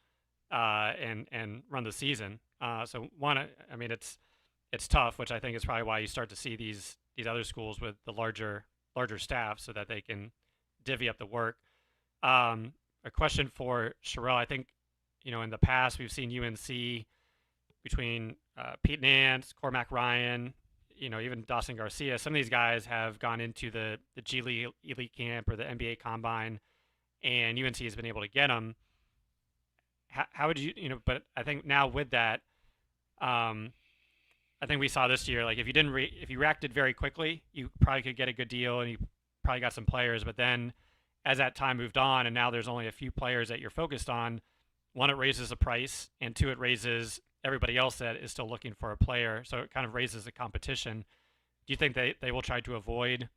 and run the season. So it's tough, which I think is probably why you start to see these other schools with the larger staff, so that they can divvy up the work. a question for Sherrell. I think, in the past we've seen UNC between Pete Nance, Cormac Ryan, even Dawson Garcia. Some of these guys have gone into the G League Elite Camp or the NBA Combine, and UNC has been able to get them. How would you, but I think now with that, I think we saw this year, like if you reacted very quickly, you probably could get a good deal and you probably got some players. But then as that time moved on and now there's only a few players that you're focused on, one, it raises the price, and two, it raises everybody else that is still looking for a player. So it kind of raises the competition. Do you think they will try to avoid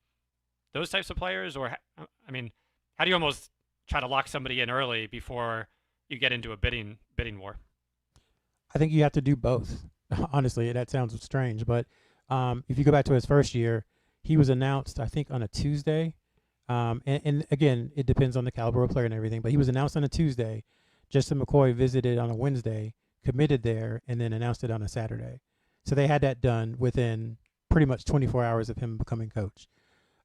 those types of players? Or, I mean, how do you almost try to lock somebody in early before you get into a bidding war? I think you have to do both. Honestly, that sounds strange, but if you go back to his first year, he was announced, I think, on a Tuesday. And again, it depends on the caliber of player and everything, but he was announced on a Tuesday. Justin McCoy visited on a Wednesday, committed there, and then announced it on a Saturday. So they had that done within pretty much 24 hours of him becoming coach.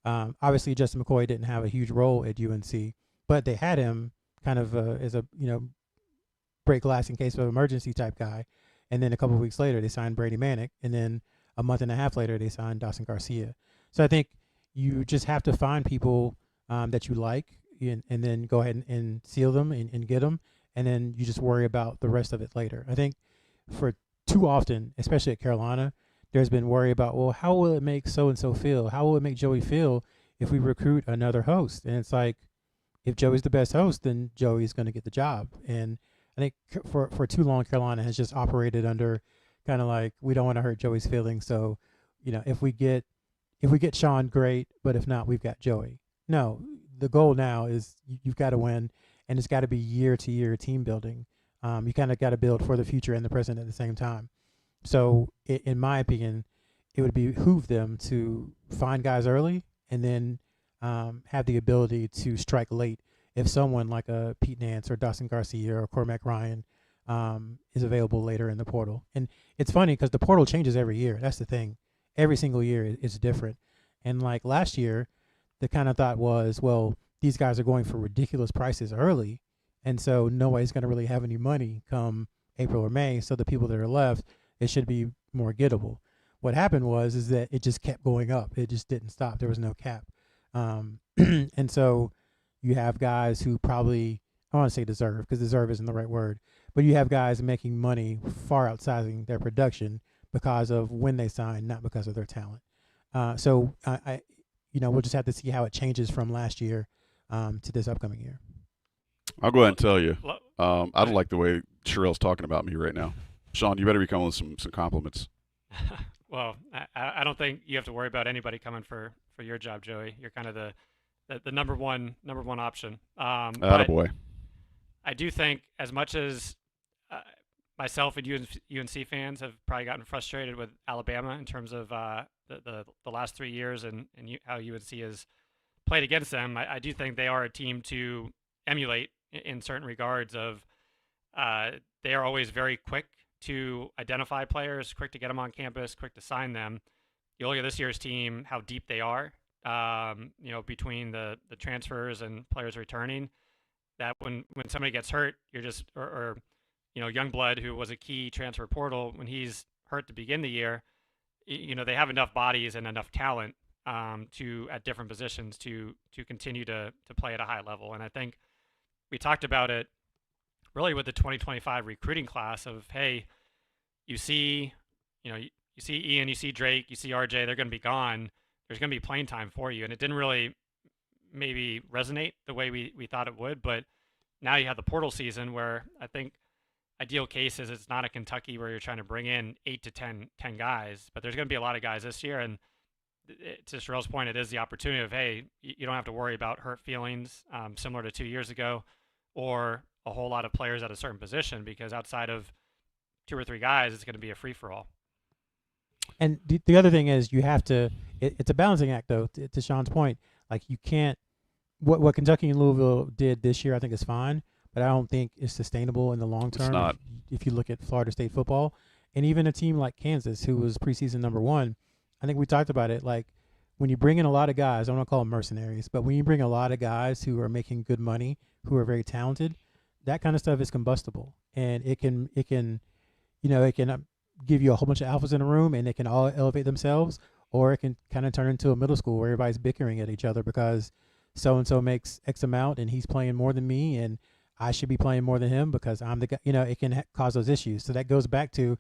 Obviously, Justin McCoy didn't have a huge role at UNC, but they had him kind of as a break glass in case of emergency type guy. And then a couple of weeks later, they signed Brady Manick. And then a month and a half later, they signed Dawson Garcia. So I think you just have to find people that you like and then go ahead and seal them and get them. And then you just worry about the rest of it later. I think for too often, especially at Carolina, there's been worry about, well, how will it make so-and-so feel? How will it make Joey feel if we recruit another host? And it's like, if Joey's the best host, then Joey's going to get the job. And I think for too long, Carolina has just operated under kind of like, we don't want to hurt Joey's feelings. So, if we get Sean, great, but if not, we've got Joey. No, the goal now is you've got to win, and it's got to be year-to-year team building. You kind of got to build for the future and the present at the same time. So, in my opinion, it would behoove them to find guys early and then have the ability to strike late if someone like a Pete Nance or Dawson Garcia or Cormac Ryan is available later in the portal. And it's funny because the portal changes every year. That's the thing. Every single year is different. And like last year, the kind of thought was, well, these guys are going for ridiculous prices early, and so nobody's going to really have any money come April or May. So the people that are left, it should be more gettable. What happened is that it just kept going up. It just didn't stop. There was no cap. And so you have guys who probably, I don't want to say deserve, because deserve isn't the right word, but you have guys making money far outsizing their production because of when they sign, not because of their talent. So we'll just have to see how it changes from last year to this upcoming year. I'll go ahead and tell you, I don't like the way Sherrell's talking about me right now. Sean, you better be coming with some compliments. Well, I don't think you have to worry about anybody coming for your job, Joey. You're kind of the number one option. Attaboy. I do think, as much as myself and UNC fans have probably gotten frustrated with Alabama in terms of the last 3 years and how UNC has played against them, I do think they are a team to emulate in certain regards. Of they are always very quick to identify players, quick to get them on campus, quick to sign them. You look at this year's team, how deep they are, between the transfers and players returning, that when somebody gets hurt, you're just, or Youngblood, who was a key transfer portal, when he's hurt to begin the year, they have enough bodies and enough talent to at different positions to continue to play at a high level. And I think we talked about it really with the 2025 recruiting class of, hey, you see Ian, you see Drake, you see RJ, they're going to be gone. There's going to be playing time for you. And it didn't really maybe resonate the way we thought it would. But now you have the portal season where I think ideal case is it's not a Kentucky where you're trying to bring in 8 to 10 guys, but there's going to be a lot of guys this year. And to Sherrell's point, it is the opportunity of, hey, you don't have to worry about hurt feelings similar to 2 years ago, or a whole lot of players at a certain position, because outside of 2 or 3 guys, it's going to be a free-for-all. And the other thing is you have to it's a balancing act, though, to Sean's point. Like, you can't what Kentucky and Louisville did this year I think is fine, but I don't think it's sustainable in the long term. It's not. If you look at Florida State football, and even a team like Kansas, who was preseason number 1, I think we talked about it, like when you bring in a lot of guys, I don't want to call them mercenaries, but when you bring a lot of guys who are making good money, who are very talented, that kind of stuff is combustible, and it can give you a whole bunch of alphas in a room, and they can all elevate themselves, or it can kind of turn into a middle school where everybody's bickering at each other because so and so makes X amount and he's playing more than me, and I should be playing more than him because I'm the guy. It can cause those issues. So that goes back to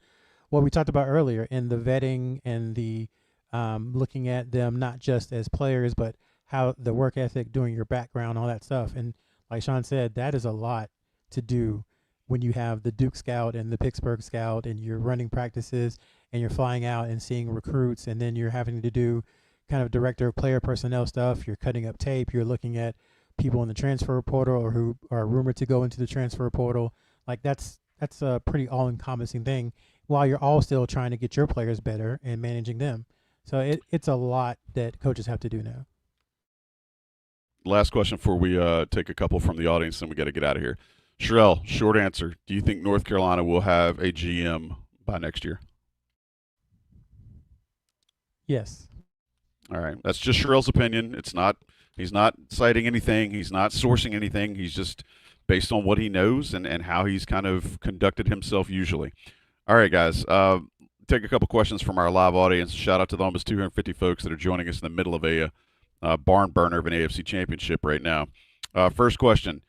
what we talked about earlier in the vetting and the looking at them not just as players, but how the work ethic, doing your background, all that stuff. And like Sean said, that is a lot to do when you have the Duke Scout and the Pittsburgh Scout and you're running practices and you're flying out and seeing recruits, and then you're having to do kind of director of player personnel stuff. You're cutting up tape. You're looking at people in the transfer portal or who are rumored to go into the transfer portal. Like that's a pretty all-encompassing thing while you're all still trying to get your players better and managing them. So it's a lot that coaches have to do now. Last question before we take a couple from the audience, and we got to get out of here. Sherrell, short answer. Do you think North Carolina will have a GM by next year? Yes. All right. That's just Sherrell's opinion. He's not citing anything. He's not sourcing anything. He's just based on what he knows and how he's kind of conducted himself usually. All right, guys. Take a couple questions from our live audience. Shout out to the almost 250 folks that are joining us in the middle of a barn burner of an AFC championship right now. First question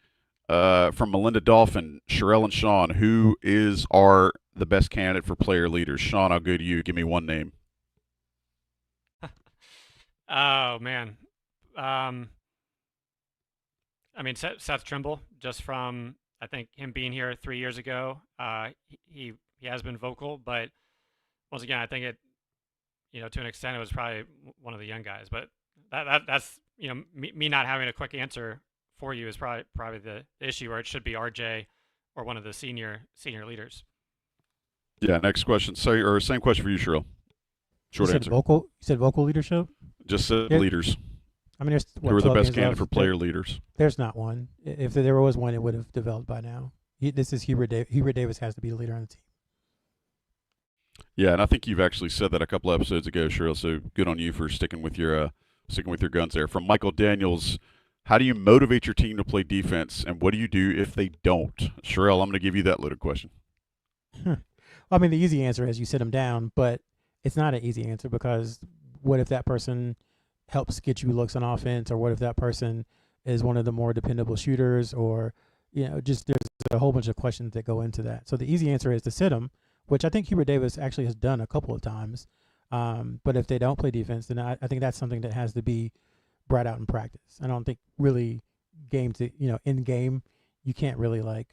from Melinda Dolphin, Sherrell and Sean, who are the best candidate for player leaders? Sean, I'll go to you. Give me one name. Oh man, I mean Seth Trimble, just from I think him being here 3 years ago. He has been vocal, but once again, I think it, to an extent, it was probably one of the young guys. But that's me not having a quick answer for you is probably the issue, where it should be RJ or one of the senior leaders. Yeah. Next question. Same question for you, Sherrell. Short answer. You said vocal leadership. Just leaders. I mean, who are the best candidate for player leaders? There's not one. If there was one, it would have developed by now. This is Hubert Davis. Hubert Davis has to be the leader on the team. Yeah, and I think you've actually said that a couple episodes ago, Sherrell. So good on you for sticking with your guns there. From Michael Daniels, how do you motivate your team to play defense, and what do you do if they don't? Sherrell, I'm going to give you that loaded question. Well, I mean, the easy answer is you sit them down, but it's not an easy answer because what if that person helps get you looks on offense, or what if that person is one of the more dependable shooters, or just there's a whole bunch of questions that go into that. So the easy answer is to sit them, which I think Hubert Davis actually has done a couple of times. But if they don't play defense, then I think that's something that has to be brought out in practice. I don't think really in game, you can't really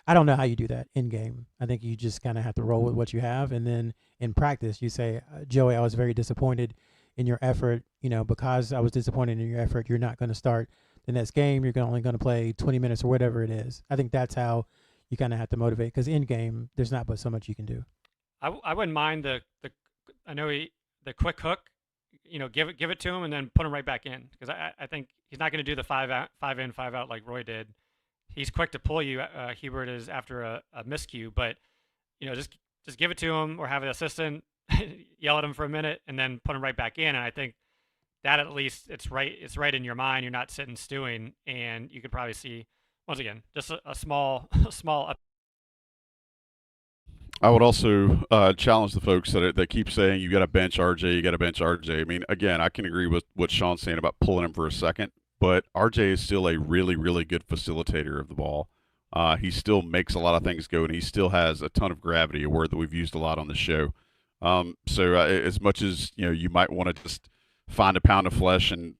I don't know how you do that in game. I think you just kind of have to roll with what you have. And then in practice, you say, Joey, I was very disappointed in your effort. Because I was disappointed in your effort, you're not going to start the next game. You're only going to play 20 minutes or whatever it is. I think that's how you kind of have to motivate, because in game, there's not but so much you can do. I wouldn't mind the quick hook, give it to him and then put him right back in, because I think he's not going to do the 5 in 5 out like Roy did. He's quick to pull you. Hubert is after a miscue, but just give it to him, or have an assistant yell at him for a minute and then put him right back in. And I think that at least it's right in your mind. You're not sitting stewing, and you could probably see, once again, just a small up. I would also challenge the folks that keep saying you got to bench RJ, you got to bench RJ. I mean, again, I can agree with what Sean's saying about pulling him for a second, but RJ is still a really, really good facilitator of the ball. He still makes a lot of things go, and he still has a ton of gravity, a word that we've used a lot on the show. So as much as you might want to just find a pound of flesh and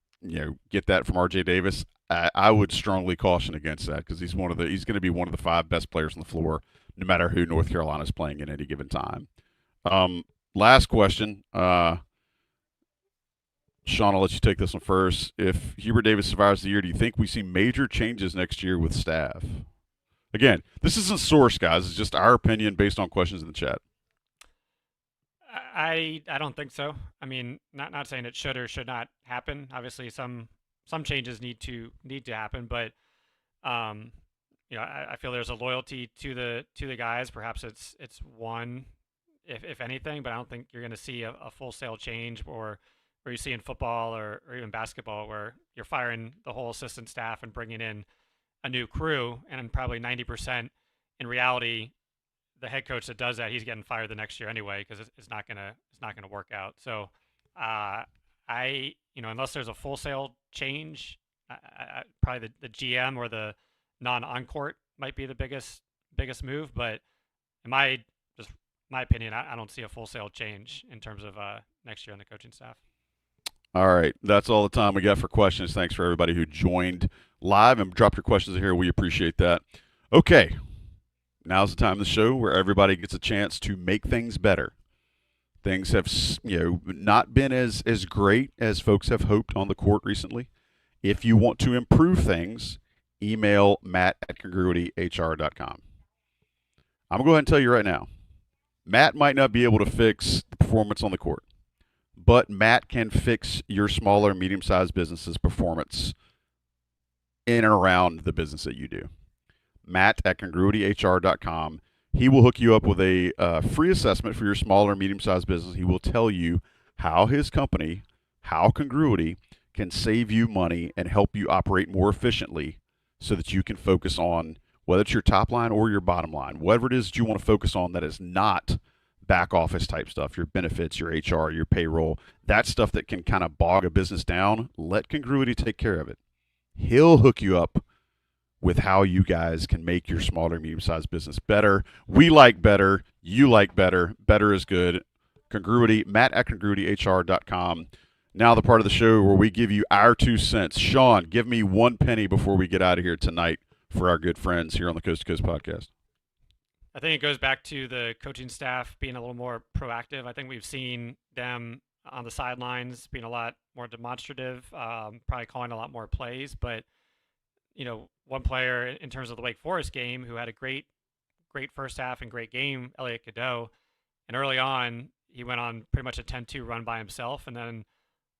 get that from RJ Davis, I would strongly caution against that, because he's going to be one of the 5 best players on the floor, no matter who North Carolina is playing at any given time. Last question. Sean, I'll let you take this one first. If Hubert Davis survives the year, do you think we see major changes next year with staff? Again, this isn't source, guys. It's just our opinion based on questions in the chat. I don't think so. I mean, not saying it should or should not happen. Obviously, some changes need to happen, but I feel there's a loyalty to the guys. Perhaps it's one, if anything, but I don't think you're going to see a full-scale change or where you see in football or even basketball, where you're firing the whole assistant staff and bringing in a new crew, and probably 90% in reality, the head coach that does that, he's getting fired the next year anyway because it's not gonna work out. So unless there's a full-sale change, probably the GM or the non-on-court might be the biggest move. But in my opinion, I don't see a full-sale change in terms of next year on the coaching staff. All right, that's all the time we got for questions. Thanks for everybody who joined live and dropped your questions here. We appreciate that. Okay, now's the time of the show where everybody gets a chance to make things better. Things have, not been as great as folks have hoped on the court recently. If you want to improve things, email matt@congruityhr.com. I'm going to go ahead and tell you right now, Matt might not be able to fix the performance on the court, but Matt can fix your smaller, medium-sized business's performance in and around the business that you do. Matt@congruityhr.com. He will hook you up with a free assessment for your smaller, medium-sized business. He will tell you how his company, how Congruity, can save you money and help you operate more efficiently so that you can focus on whether it's your top line or your bottom line, whatever it is that you want to focus on that is not back office type stuff, your benefits, your HR, your payroll, that stuff that can kind of bog a business down. Let Congruity take care of it. He'll hook you up with how you guys can make your smaller, medium-sized business better. We like better. You like better. Better is good. Congruity, matt@congruityhr.com. Now the part of the show where we give you our 2 cents. Sean, give me 1 penny before we get out of here tonight for our good friends here on the Coast to Coast podcast. I think it goes back to the coaching staff being a little more proactive. I think we've seen them on the sidelines being a lot more demonstrative, probably calling a lot more plays. But, one player in terms of the Wake Forest game who had a great first half and great game, Elliot Cadeau, and early on he went on pretty much a 10-2 run by himself, and then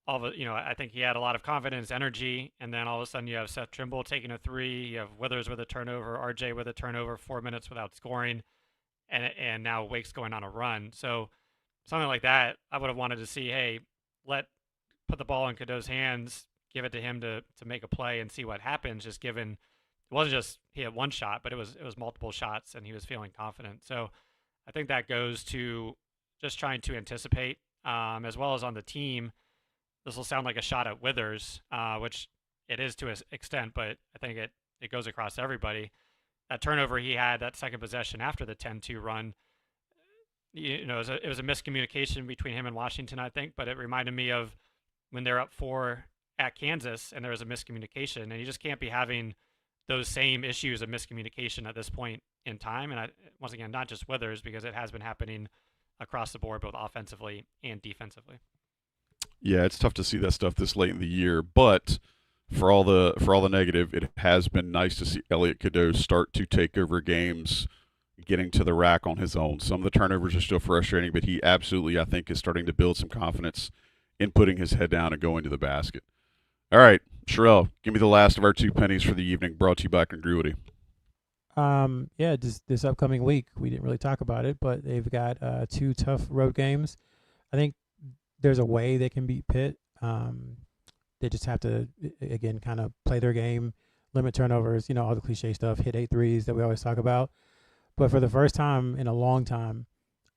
I think he had a lot of confidence, energy, and then all of a sudden you have Seth Trimble taking a three, you have Withers with a turnover, RJ with a turnover, 4 minutes without scoring, and now Wake's going on a run. So something like that, I would have wanted to see, hey, put the ball in Cadeau's hands, give it to him to make a play and see what happens, just given it wasn't just he had one shot, but it was multiple shots and he was feeling confident. So I think that goes to just trying to anticipate, as well as on the team. This will sound like a shot at Withers, which it is to an extent, but I think it goes across everybody. That turnover he had, that second possession after the 10-2 run, it was a miscommunication between him and Washington, I think, but it reminded me of when they're up 4 at Kansas and there was a miscommunication, and you just can't be having those same issues of miscommunication at this point in time. And once again, not just Withers, because it has been happening across the board, both offensively and defensively. Yeah, it's tough to see that stuff this late in the year, but for all the negative, it has been nice to see Elliot Cadeau start to take over games, getting to the rack on his own. Some of the turnovers are still frustrating, but he absolutely, I think, is starting to build some confidence in putting his head down and going to the basket. All right, Sherrell, give me the last of our 2 pennies for the evening, brought to you by Congruity. This upcoming week, we didn't really talk about it, but they've got 2 tough road games. I think there's a way they can beat Pitt. They just have to, again, kind of play their game, limit turnovers, all the cliche stuff, hit 8 threes that we always talk about. But for the first time in a long time,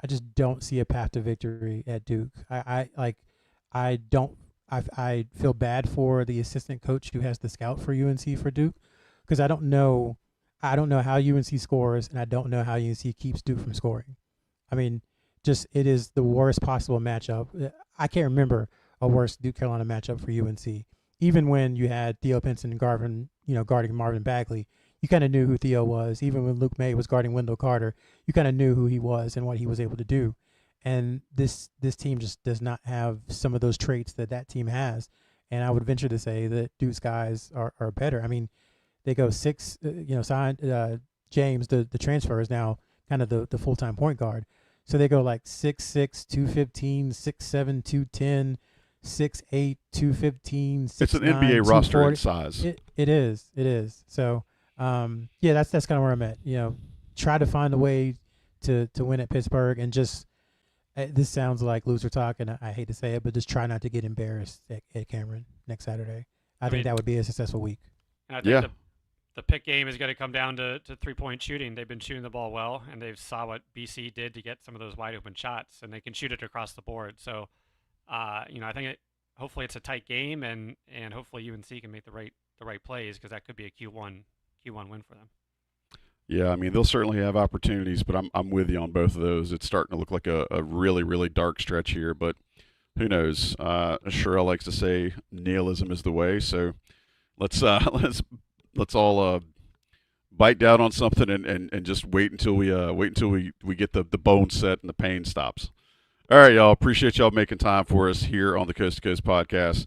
I just don't see a path to victory at Duke. I feel bad for the assistant coach who has the scout for UNC for Duke, because I don't know how UNC scores, and I don't know how UNC keeps Duke from scoring. I mean, it is the worst possible matchup. I can't remember a worse Duke Carolina matchup for UNC. Even when you had Theo Pinson and guarding Marvin Bagley, you kind of knew who Theo was. Even when Luke May was guarding Wendell Carter, you kind of knew who he was and what he was able to do. And this team just does not have some of those traits that team has. And I would venture to say that Duke's guys are better. I mean, they go 6, signed James, the transfer, is now kind of the full-time point guard. So they go like 6'6", 215, 6'7", 210, 6'8", 215, 6'9", It's an NBA roster in size. It is. So, that's kind of where I'm at. Try to find a way to win at Pittsburgh, and just This sounds like loser talk, and I hate to say it, but just try not to get embarrassed at Cameron next Saturday. I think that would be a successful week. And I think the pick game is going to come down to 3-point shooting. They've been shooting the ball well, and they've saw what BC did to get some of those wide open shots, and they can shoot it across the board. So, I think hopefully it's a tight game, and hopefully UNC can make the right plays, because that could be a Q1 win for them. Yeah, I mean, they'll certainly have opportunities, but I'm with you on both of those. It's starting to look like a really, really dark stretch here, but who knows? Sherrell likes to say nihilism is the way, so let's all bite down on something and just wait until we get the bone set and the pain stops. All right, y'all. Appreciate y'all making time for us here on the Coast to Coast podcast.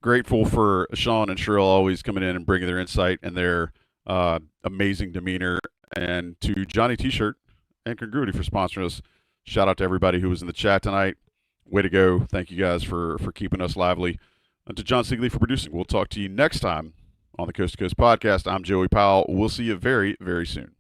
Grateful for Sean and Sherrell always coming in and bringing their insight and their amazing demeanor, and to Johnny T-Shirt and Congruity for sponsoring us. Shout out to everybody who was in the chat tonight. Way to go. Thank you guys for keeping us lively. And to John Sigley for producing. We'll talk to you next time on the Coast to Coast podcast. I'm Joey Powell. We'll see you very, very soon.